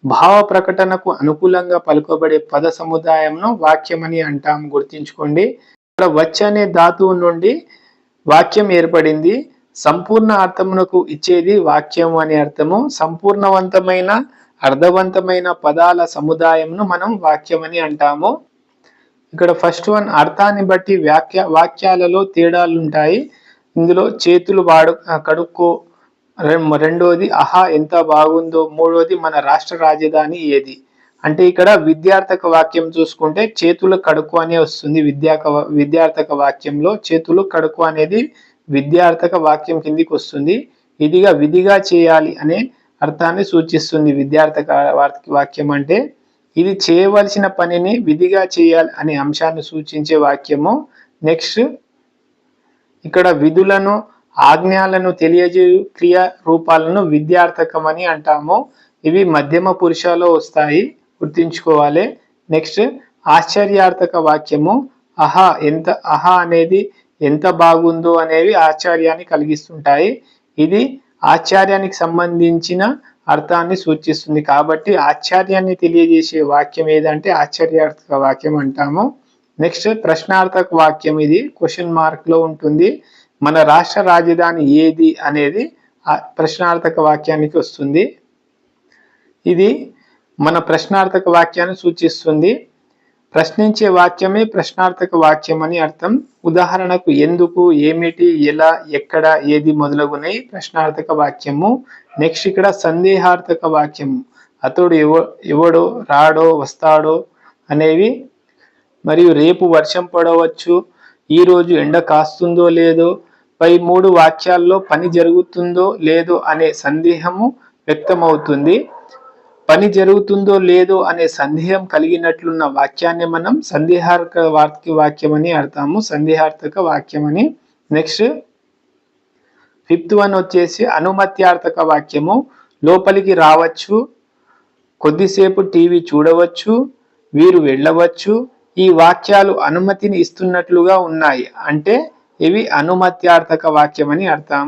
భావ ప్రకటనకు అనుకూలంగా పలుకబడే పద సముదాయంను వాక్యం అని అంటాము. గుర్తించుకోండి. ఇక్కడ వచ్చనే ధాతువు నుండి వాక్యం ఏర్పడింది. సంపూర్ణ అర్థమునకు ఇచ్చేది వాక్యం అని అర్థము. సంపూర్ణవంతమైన అర్థవంతమైన పదాల సముదాయంను మనం వాక్యం అని అంటాము. ఇక్కడ ఫస్ట్ వన్ అర్థాన్ని బట్టి వాక్యాలలో తేడాలు ఉంటాయి. ఇందులో చేతులు కడుక్కో, రెండోది ఆహా ఎంత బాగుందో, మూడోది మన రాష్ట్ర రాజధాని ఏది. అంటే ఇక్కడ విద్యార్థక వాక్యం చూసుకుంటే చేతులు కడుక్కో అనే వస్తుంది. విద్యార్థక వాక్యంలో చేతులు కడుక్కో అనేది విద్యార్థక వాక్యం కిందికి వస్తుంది. విధిగా చేయాలి అనే అర్థాన్ని సూచిస్తుంది విద్యార్థక వాక్యం అంటే. ఇది చేయవలసిన పనిని విధిగా చేయాలి అనే అంశాన్ని సూచించే వాక్యము. నెక్స్ట్ ఇక్కడ విధులను ఆజ్ఞలను తెలియజేయు క్రియా రూపాలను విద్యార్థకం అని అంటాము. ఇవి మధ్యమ పురుషలో వస్తాయి, గుర్తుంచుకోవాలి. నెక్స్ట్ ఆశ్చర్యార్థక వాక్యము. ఆహా అనేది ఎంత బాగుందో అనేవి ఆశ్చర్యాన్ని కలిగిస్తుంటాయి. ఇది ఆశ్చర్యానికి సంబంధించిన అర్థాన్ని సూచిస్తుంది. కాబట్టి ఆశ్చర్యాన్ని తెలియజేసే వాక్యం ఏదంటే ఆశ్చర్యార్థక వాక్యం అంటాము. నెక్స్ట్ ప్రశ్నార్థక వాక్యం. ఇది క్వశ్చన్ మార్క్ లో ఉంటుంది. మన రాష్ట్ర రాజధాని ఏది అనేది ప్రశ్నార్థక వాక్యానికి వస్తుంది. ఇది మన ప్రశ్నార్థక వాక్యాన్ని సూచిస్తుంది. ప్రశ్నించే వాక్యమే ప్రశ్నార్థక వాక్యం అని అర్థం. ఉదాహరణకు ఎందుకు, ఏమిటి, ఎలా, ఎక్కడ, ఏది మొదలగునవి ప్రశ్నార్థక వాక్యము. నెక్స్ట్ ఇక్కడ సందేహార్థక వాక్యము. అతడు ఎవడో, రాడో, వస్తాడో అనేవి, మరియు రేపు వర్షం పడవచ్చు, ఈరోజు ఎండ కాస్తుందో లేదో, పై 3 వాక్యాల్లో పని జరుగుతుందో లేదో అనే సందేహము వ్యక్తమవుతుంది. పని జరుగుతుందో లేదో అనే సందేహం కలిగినట్లున్న వాక్యాన్ని మనం సందేహార్థక వాక్యం అని అర్థము. సందేహార్థక వాక్యం అని. నెక్స్ట్ 5th వన్ వచ్చేసి అనుమత్యార్థక వాక్యము. లోపలికి రావచ్చు, కొద్దిసేపు టీవీ చూడవచ్చు, వీరు వెళ్ళవచ్చు. ఈ వాక్యాలు అనుమతిని ఇస్తున్నట్లుగా ఉన్నాయి, అంటే ఇవి అనుమత్యార్థక వాక్యం అని అర్థం.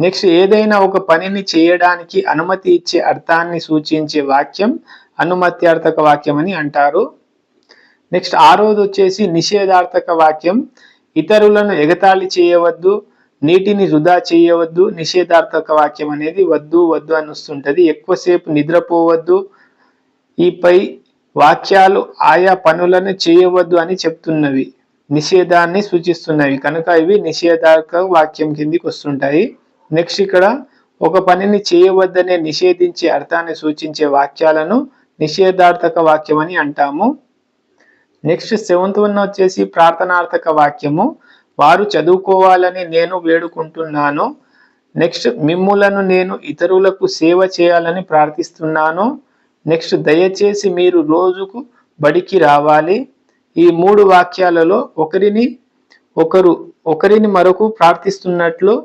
నెక్స్ట్ ఏదైనా ఒక పనిని చేయడానికి అనుమతి ఇచ్చే అర్థాన్ని సూచించే వాక్యం అనుమత్యార్థక వాక్యం అని అంటారు. నెక్స్ట్ 6వది వచ్చేసి నిషేధార్థక వాక్యం. ఇతరులను ఎగతాళి చేయవద్దు, నీటిని వృధా చేయవద్దు. నిషేధార్థక వాక్యం అనేది వద్దు అని వస్తుంటది. ఎక్కువసేపు నిద్రపోవద్దు. ఈ పై వాక్యాలు ఆయా పనులను చేయవద్దు అని చెప్తున్నవి, నిషేధాన్ని సూచిస్తున్నవి కనుక ఇవి నిషేధార్థక వాక్యం కిందికి వస్తుంటాయి. నెక్స్ట్ ఇక్కడ ఒక పనిని చేయవద్దనే నిషేధించే అర్థాన్ని సూచించే వాక్యాలను నిషేధార్థక వాక్యం అని అంటాము. నెక్స్ట్ 7th వన్ వచ్చేసి ప్రార్థనార్థక వాక్యము. వారు చదువుకోవాలని నేను వేడుకుంటున్నాను. నెక్స్ట్ మిమ్ములను నేను ఇతరులకు సేవ చేయాలని ప్రార్థిస్తున్నాను. నెక్స్ట్ దయచేసి మీరు రోజుకు బడికి రావాలి. ఈ 3 వాక్యాలలో ఒకరిని మరొకరు ప్రార్థిస్తున్నట్లు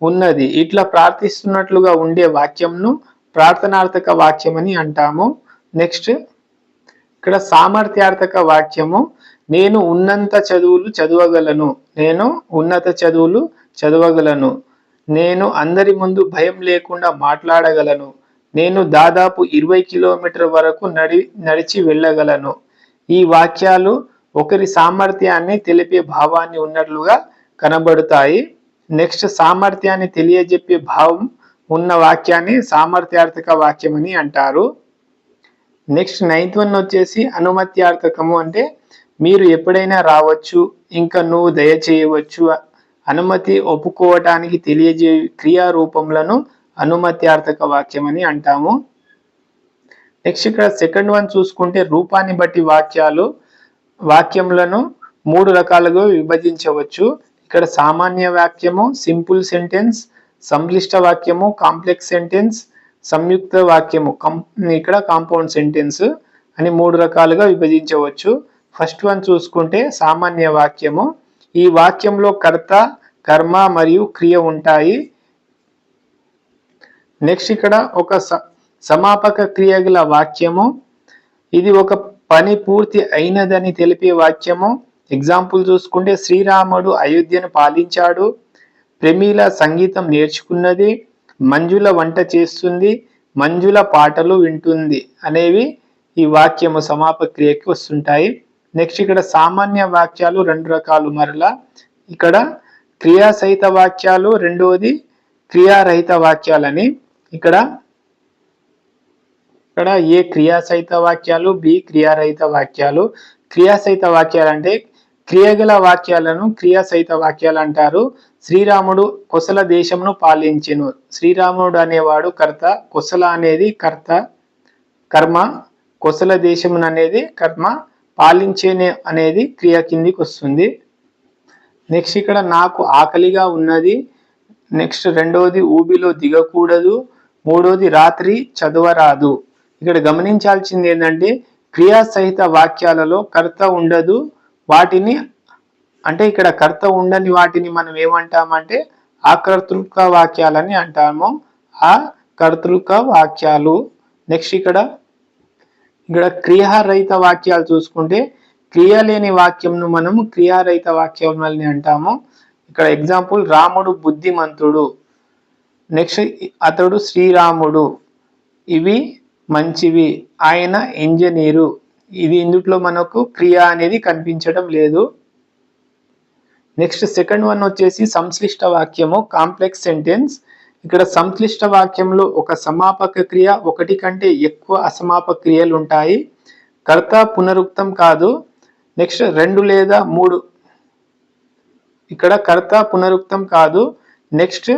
ఉన్నది. ఇట్లా ప్రార్థిస్తున్నట్లుగా ఉండే వాక్యంను ప్రార్థనార్థక వాక్యం అని అంటాము. నెక్స్ట్ ఇక్కడ సామర్థ్యార్థక వాక్యము. నేను ఉన్నత చదువులు చదవగలను. నేను అందరి ముందు భయం లేకుండా మాట్లాడగలను. నేను దాదాపు 20 కిలోమీటర్ల వరకు నడిచి వెళ్ళగలను. ఈ వాక్యాలు ఒకరి సామర్థ్యాన్ని తెలిపే భావాన్ని ఉన్నట్లుగా కనబడతాయి. నెక్స్ట్ సామర్థ్యాన్ని తెలియజెప్పే భావం ఉన్న వాక్యాన్ని సామర్థ్యార్థక వాక్యం అని అంటారు. నెక్స్ట్ 9th వన్ వచ్చేసి అనుమత్యార్థకము. అంటే మీరు ఎప్పుడైనా రావచ్చు, ఇంకా నువ్వు దయచేయవచ్చు. అనుమతి ఒప్పుకోవటానికి తెలియజే క్రియా రూపములను అనుమత్యార్థక వాక్యం అని అంటాము. నెక్స్ట్ ఇక్కడ 2nd వన్ చూసుకుంటే రూపాన్ని బట్టి వాక్యములను 3 రకాలుగా విభజించవచ్చు. ఇక్కడ సామాన్య వాక్యము, సింపుల్ సెంటెన్స్, సంక్లిష్ట వాక్యము, కాంప్లెక్స్ సెంటెన్స్, సంయుక్త వాక్యము, ఇక్కడ కాంపౌండ్ సెంటెన్స్ అని 3 రకాలుగా విభజించవచ్చు. ఫస్ట్ వన్ చూసుకుంటే సామాన్య వాక్యము. ఈ వాక్యంలో కర్త, కర్మ మరియు క్రియ ఉంటాయి. నెక్స్ట్ ఇక్కడ ఒక సమాపక క్రియ గల వాక్యము. ఇది ఒక పని పూర్తి అయినదని తెలిపే వాక్యము. ఎగ్జాంపుల్ చూసుకుంటే శ్రీరాముడు అయోధ్యను పాలించాడు, ప్రమీల సంగీతం నేర్చుకున్నది, మంజుల వంట చేస్తుంది, మంజుల పాటలు వింటుంది అనేవి ఈ వాక్యము సమాపక క్రియకి వస్తుంటాయి. నెక్స్ట్ ఇక్కడ సామాన్య వాక్యాలు 2 రకాలు. మరలా ఇక్కడ క్రియాసహిత వాక్యాలు, రెండవది క్రియారహిత వాక్యాలని. ఇక్కడ ఏ క్రియాసహిత వాక్యాలు, బి క్రియారహిత వాక్యాలు. క్రియాసహిత వాక్యాలు అంటే క్రియగల వాక్యాలను క్రియాసహిత వాక్యాలు అంటారు. శ్రీరాముడు కొసల దేశమును పాలించెను. శ్రీరాముడు అనేవాడు కర్త, కొసల అనేది కర్మ, కొసల దేశమును అనేది కర్మ, పాలించేనే అనేది క్రియ కిందికి వస్తుంది. నెక్స్ట్ ఇక్కడ నాకు ఆకలిగా ఉన్నది. నెక్స్ట్ రెండవది ఊబిలో దిగకూడదు. మూడవది రాత్రి చదవరాదు. ఇక్కడ గమనించాల్సింది ఏంటంటే క్రియాసహిత వాక్యాలలో కర్త ఉండదు. వాటిని అంటే ఇక్కడ కర్త ఉండని వాటిని మనం ఏమంటామంటే ఆకర్తృక వాక్యాలని అంటాము. ఆ కర్తృక వాక్యాలు. నెక్స్ట్ ఇక్కడ క్రియారహిత వాక్యాలు చూసుకుంటే క్రియ లేని వాక్యంను మనము క్రియారహిత వాక్యాలని అంటాము. ఇక్కడ ఎగ్జాంపుల్ రాముడు బుద్ధిమంతుడు, నెక్స్ట్ అతడు శ్రీరాముడు, ఇవి మంచివి, ఆయన ఇంజనీరు. ఇది ఇందులో మనకు క్రియ అనేది కనిపించడం లేదు. నెక్స్ట్ సెకండ్ వన్ వచ్చేసి సంశ్లిష్ట వాక్యము, కాంప్లెక్స్ సెంటెన్స్. ఇక్కడ సంశ్లిష్ట వాక్యంలో ఒక సమాపక క్రియ, ఒకటి కంటే ఎక్కువ అసమాపక క్రియలు ఉంటాయి. కర్త పునరుక్తం కాదు. నెక్స్ట్ 2 లేదా 3, ఇక్కడ కర్త పునరుక్తం కాదు. నెక్స్ట్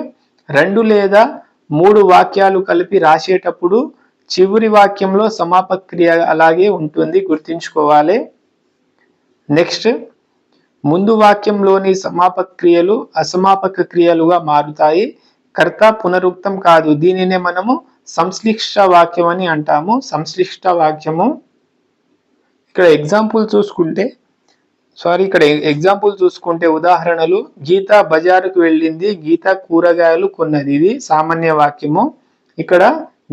2 లేదా 3 వాక్యాలు కలిపి రాసేటప్పుడు చివరి వాక్యంలో సమాపక క్రియ అలాగే ఉంటుంది, గుర్తుంచుకోవాలి. నెక్స్ట్ ముందు వాక్యంలోని సమాపక క్రియలు అసమాపక క్రియలుగా మారుతాయి. కర్త పునరుక్తం కాదు. దీనినే మనము సంశ్లిష్ట వాక్యం అని అంటాము. సంశ్లిష్ట వాక్యము. ఇక్కడ ఎగ్జాంపుల్ చూసుకుంటే ఉదాహరణలు, గీత బజారుకు వెళ్ళింది, గీత కూరగాయలు కొన్నది. ఇది సామాన్య వాక్యము. ఇక్కడ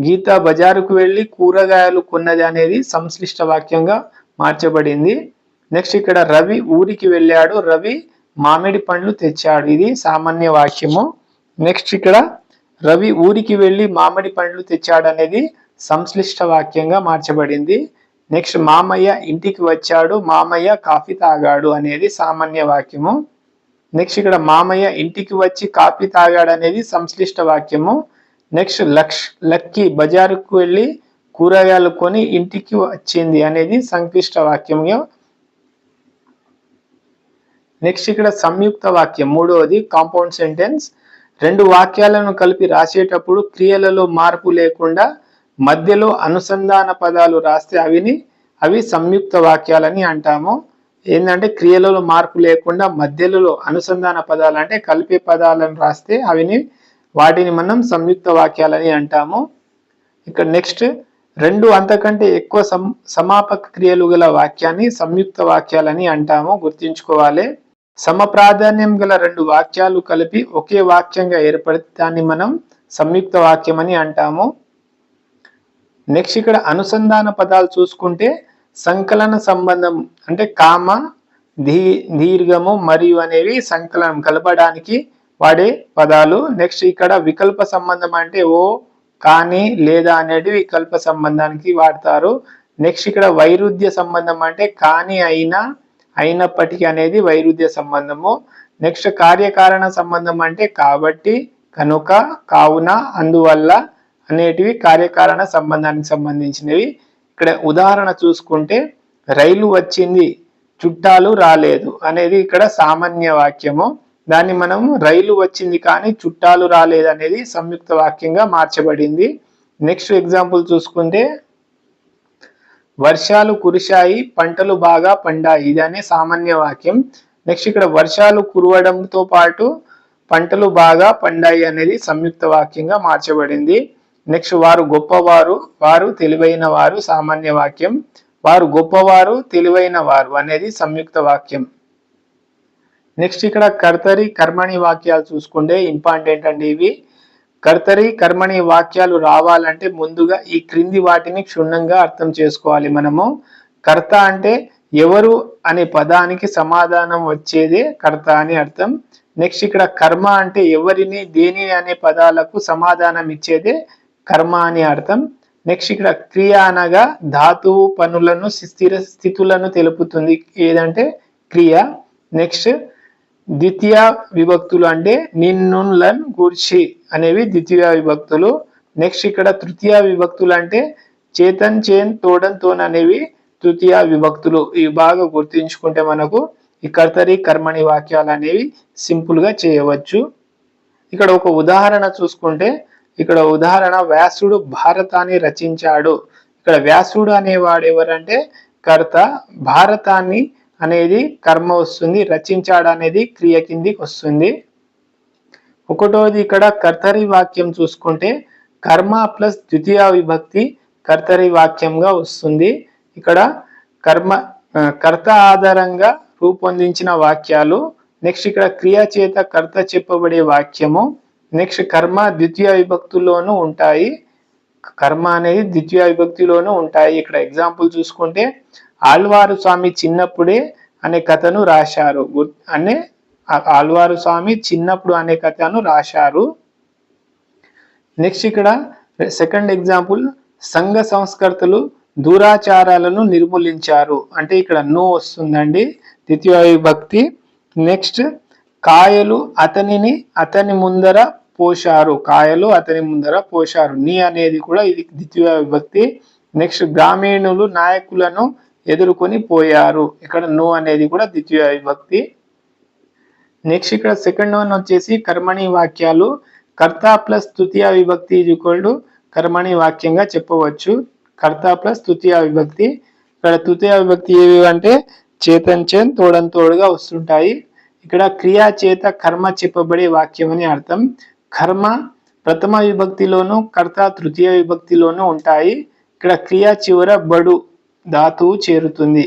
గీత బజారుకు వెళ్ళి కూరగాయలు కొన్నది అనేది సంశ్లిష్ట వాక్యంగా మార్చబడింది. నెక్స్ట్ ఇక్కడ రవి ఊరికి వెళ్ళాడు, రవి మామిడి పండ్లు తెచ్చాడు. ఇది సామాన్య వాక్యము. నెక్స్ట్ ఇక్కడ రవి ఊరికి వెళ్ళి మామిడి పండ్లు తెచ్చాడు అనేది సంశ్లిష్ట వాక్యంగా మార్చబడింది. నెక్స్ట్ మామయ్య ఇంటికి వచ్చాడు, మామయ్య కాఫీ తాగాడు అనేది సామాన్య వాక్యము. నెక్స్ట్ ఇక్కడ మామయ్య ఇంటికి వచ్చి కాఫీ తాగాడు అనేది సంశ్లిష్ట వాక్యము. నెక్స్ట్ లక్కీ బజారుకు వెళ్ళి కూరగాయలు కొని ఇంటికి వచ్చింది అనేది సంక్లిష్ట వాక్యంగా. నెక్స్ట్ ఇక్కడ సంయుక్త వాక్యం, మూడవది కాంపౌండ్ సెంటెన్స్. 2 వాక్యాలను కలిపి రాసేటప్పుడు క్రియలలో మార్పు లేకుండా మధ్యలో అనుసంధాన పదాలు రాస్తే అవి సంయుక్త వాక్యాలని అంటాము. ఏంటంటే క్రియలలో మార్పు లేకుండా మధ్యలో అనుసంధాన పదాలు అంటే కలిపే పదాలను రాస్తే వాటిని మనం సంయుక్త వాక్యాలని అంటాము. ఇక్కడ నెక్స్ట్ 2 అంతకంటే ఎక్కువ సమాపక క్రియలు గల వాక్యాన్ని సంయుక్త వాక్యాలని అంటాము, గుర్తుంచుకోవాలి. సమప్రాధాన్యం గల 2 వాక్యాలు కలిపి ఒకే వాక్యంగా ఏర్పడితే దాన్ని మనం సంయుక్త వాక్యం అని అంటాము. నెక్స్ట్ ఇక్కడ అనుసంధాన పదాలు చూసుకుంటే సంకలన సంబంధం అంటే కామ, దీర్ఘము మరియు అనేవి సంకలనం కలపడానికి వాడే పదాలు. నెక్స్ట్ ఇక్కడ వికల్ప సంబంధం అంటే ఓ, కానీ, లేదా అనేవి వికల్ప సంబంధానికి వాడతారు. నెక్స్ట్ ఇక్కడ వైరుధ్య సంబంధం అంటే కానీ, అయినా, అయినప్పటికీ అనేది వైరుధ్య సంబంధము. నెక్స్ట్ కార్యకారణ సంబంధం అంటే కాబట్టి, కనుక, కావున, అందువల్ల అనేటివి కార్యకారణ సంబంధానికి సంబంధించినవి. ఇక్కడ ఉదాహరణ చూసుకుంటే రైలు వచ్చింది, చుట్టాలు రాలేదు అనేది ఇక్కడ సామాన్య వాక్యము. దాన్ని మనం రైలు వచ్చింది కానీ చుట్టాలు రాలేదు అనేది సంయుక్త వాక్యంగా మార్చబడింది. నెక్స్ట్ ఎగ్జాంపుల్ చూసుకుంటే వర్షాలు కురిశాయి, పంటలు బాగా పండాయి. ఇది అనే సామాన్య వాక్యం. నెక్స్ట్ ఇక్కడ వర్షాలు కురవడంతో పాటు పంటలు బాగా పండాయి అనేది సంయుక్త వాక్యంగా మార్చబడింది. నెక్స్ట్ వారు గొప్పవారు, వారు తెలివైన వారు సామాన్య వాక్యం. వారు గొప్పవారు, తెలివైన వారు అనేది సంయుక్త వాక్యం. నెక్స్ట్ ఇక్కడ కర్తరి కర్మణి వాక్యాలు చూసుకుంటే ఇంపార్టెంట్ అండి. ఇవి కర్తరి కర్మణి వాక్యాలు రావాలంటే ముందుగా ఈ క్రింది వాటిని క్షుణ్ణంగా అర్థం చేసుకోవాలి మనము. కర్త అంటే ఎవరు అనే పదానికి సమాధానం వచ్చేదే కర్త అని అర్థం. నెక్స్ట్ ఇక్కడ కర్మ అంటే ఎవరిని, దేని అనే పదాలకు సమాధానం ఇచ్చేదే కర్మ అని అర్థం. నెక్స్ట్ ఇక్కడ క్రియ అనగా ధాతువు పనులను స్థితులను తెలుపుతుంది, ఏదంటే క్రియ. నెక్స్ట్ ద్వితీయ విభక్తులు అంటే నిన్నులన్ గూర్చి అనేవి ద్వితీయ విభక్తులు. నెక్స్ట్ ఇక్కడ తృతీయ విభక్తులు అంటే చేతన్, చేన్, తోడన్, తోన్ అనేవి తృతీయ విభక్తులు. ఇవి బాగా గుర్తుంచుకుంటే మనకు ఈ కర్తరి కర్మణి వాక్యాలు అనేవి సింపుల్ గా చేయవచ్చు. ఇక్కడ ఒక ఉదాహరణ చూసుకుంటే, ఇక్కడ ఉదాహరణ వ్యాసుడు భారతాన్ని రచించాడు. ఇక్కడ వ్యాసుడు అనేవాడు ఎవరంటే కర్త, భారతాన్ని అనేది కర్మ వస్తుంది, రచించాడు అనేది క్రియ కిందికి వస్తుంది. ఒకటోది ఇక్కడ కర్తరి వాక్యం చూసుకుంటే కర్మ ప్లస్ ద్వితీయ విభక్తి కర్తరి వాక్యంగా వస్తుంది. ఇక్కడ కర్త ఆధారంగా రూపొందించిన వాక్యాలు. నెక్స్ట్ ఇక్కడ క్రియ చేత కర్త చెప్పబడే వాక్యము. నెక్స్ట్ కర్మ ద్వితీయ విభక్తిలోనూ ఉంటాయి, కర్మ అనేది ద్వితీయ విభక్తిలోనూ ఉంటాయి. ఇక్కడ ఎగ్జాంపుల్ చూసుకుంటే ఆళ్వారు స్వామి చిన్నప్పుడే అనే కథను రాశారు ఆళ్వారు స్వామి చిన్నప్పుడు అనే కథను రాశారు. నెక్స్ట్ ఇక్కడ సెకండ్ ఎగ్జాంపుల్ సంఘ సంస్కర్తలు దురాచారాలను నిర్మూలించారు అంటే ఇక్కడ నో వస్తుందండి, ద్వితీయ విభక్తి. నెక్స్ట్ కాయలు అతని ముందర పోశారు, కాయలు అతని ముందర పోశారు, నీ అనేది కూడా ఇది ద్వితీయ విభక్తి. నెక్స్ట్ గ్రామీణులు నాయకులను ఎదుర్కొని పోయారు, ఇక్కడ నో అనేది కూడా ద్వితీయ విభక్తి. నెక్స్ట్ ఇక్కడ సెకండ్ వన్ వచ్చేసి కర్మణి వాక్యాలు. కర్త ప్లస్ తృతీయ విభక్తి ఈక్వల్ టు కర్మణి వాక్యంగా చెప్పవచ్చు. కర్త ప్లస్ తృతీయ విభక్తి. ఇక్కడ తృతీయ విభక్తి ఏవి అంటే చేతన్ చేన్ తోడన్ తోడుగా వస్తుంటాయి. ఇక్కడ క్రియా చేత కర్మ చెప్పబడే వాక్యం అని అర్థం. కర్మ ప్రథమ విభక్తిలోను, కర్త తృతీయ విభక్తిలోనూ ఉంటాయి. ఇక్కడ క్రియా చివర బడు ధాతువు చేరుతుంది.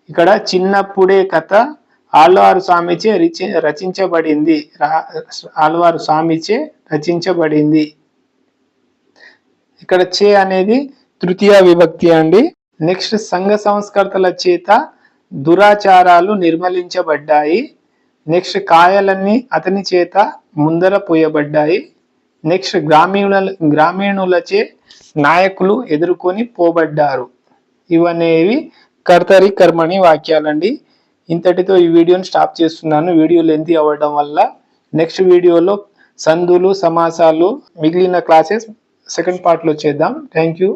ఇక్కడ చిన్నప్పుడే కథ ఆళ్వారు స్వామిచే రచించబడింది, ఆళ్వారు స్వామిచే రచించబడింది. ఇక్కడ చే అనేది తృతీయ విభక్తి అండి. నెక్స్ట్ సంఘ సంస్కర్తల చేత దురాచారాలు నిర్మూలించబడ్డాయి. నెక్స్ట్ కాయలన్నీ అతని చేత ముందర పోయబడ్డాయి. నెక్స్ట్ గ్రామీణులచే నాయకులు ఎదుర్కొని పోబడ్డారు. ఇవనేవి కర్తరి కర్మణి వాక్యాలండి. ఇంతటితో ఈ వీడియోని స్టాప్ చేస్తున్నాను, వీడియో లెంతీ అవ్వడం వల్ల. నెక్స్ట్ వీడియోలో సందులు సమాసాలు మిగిలిన క్లాసెస్ సెకండ్ పార్ట్లో చేద్దాం. Thank you.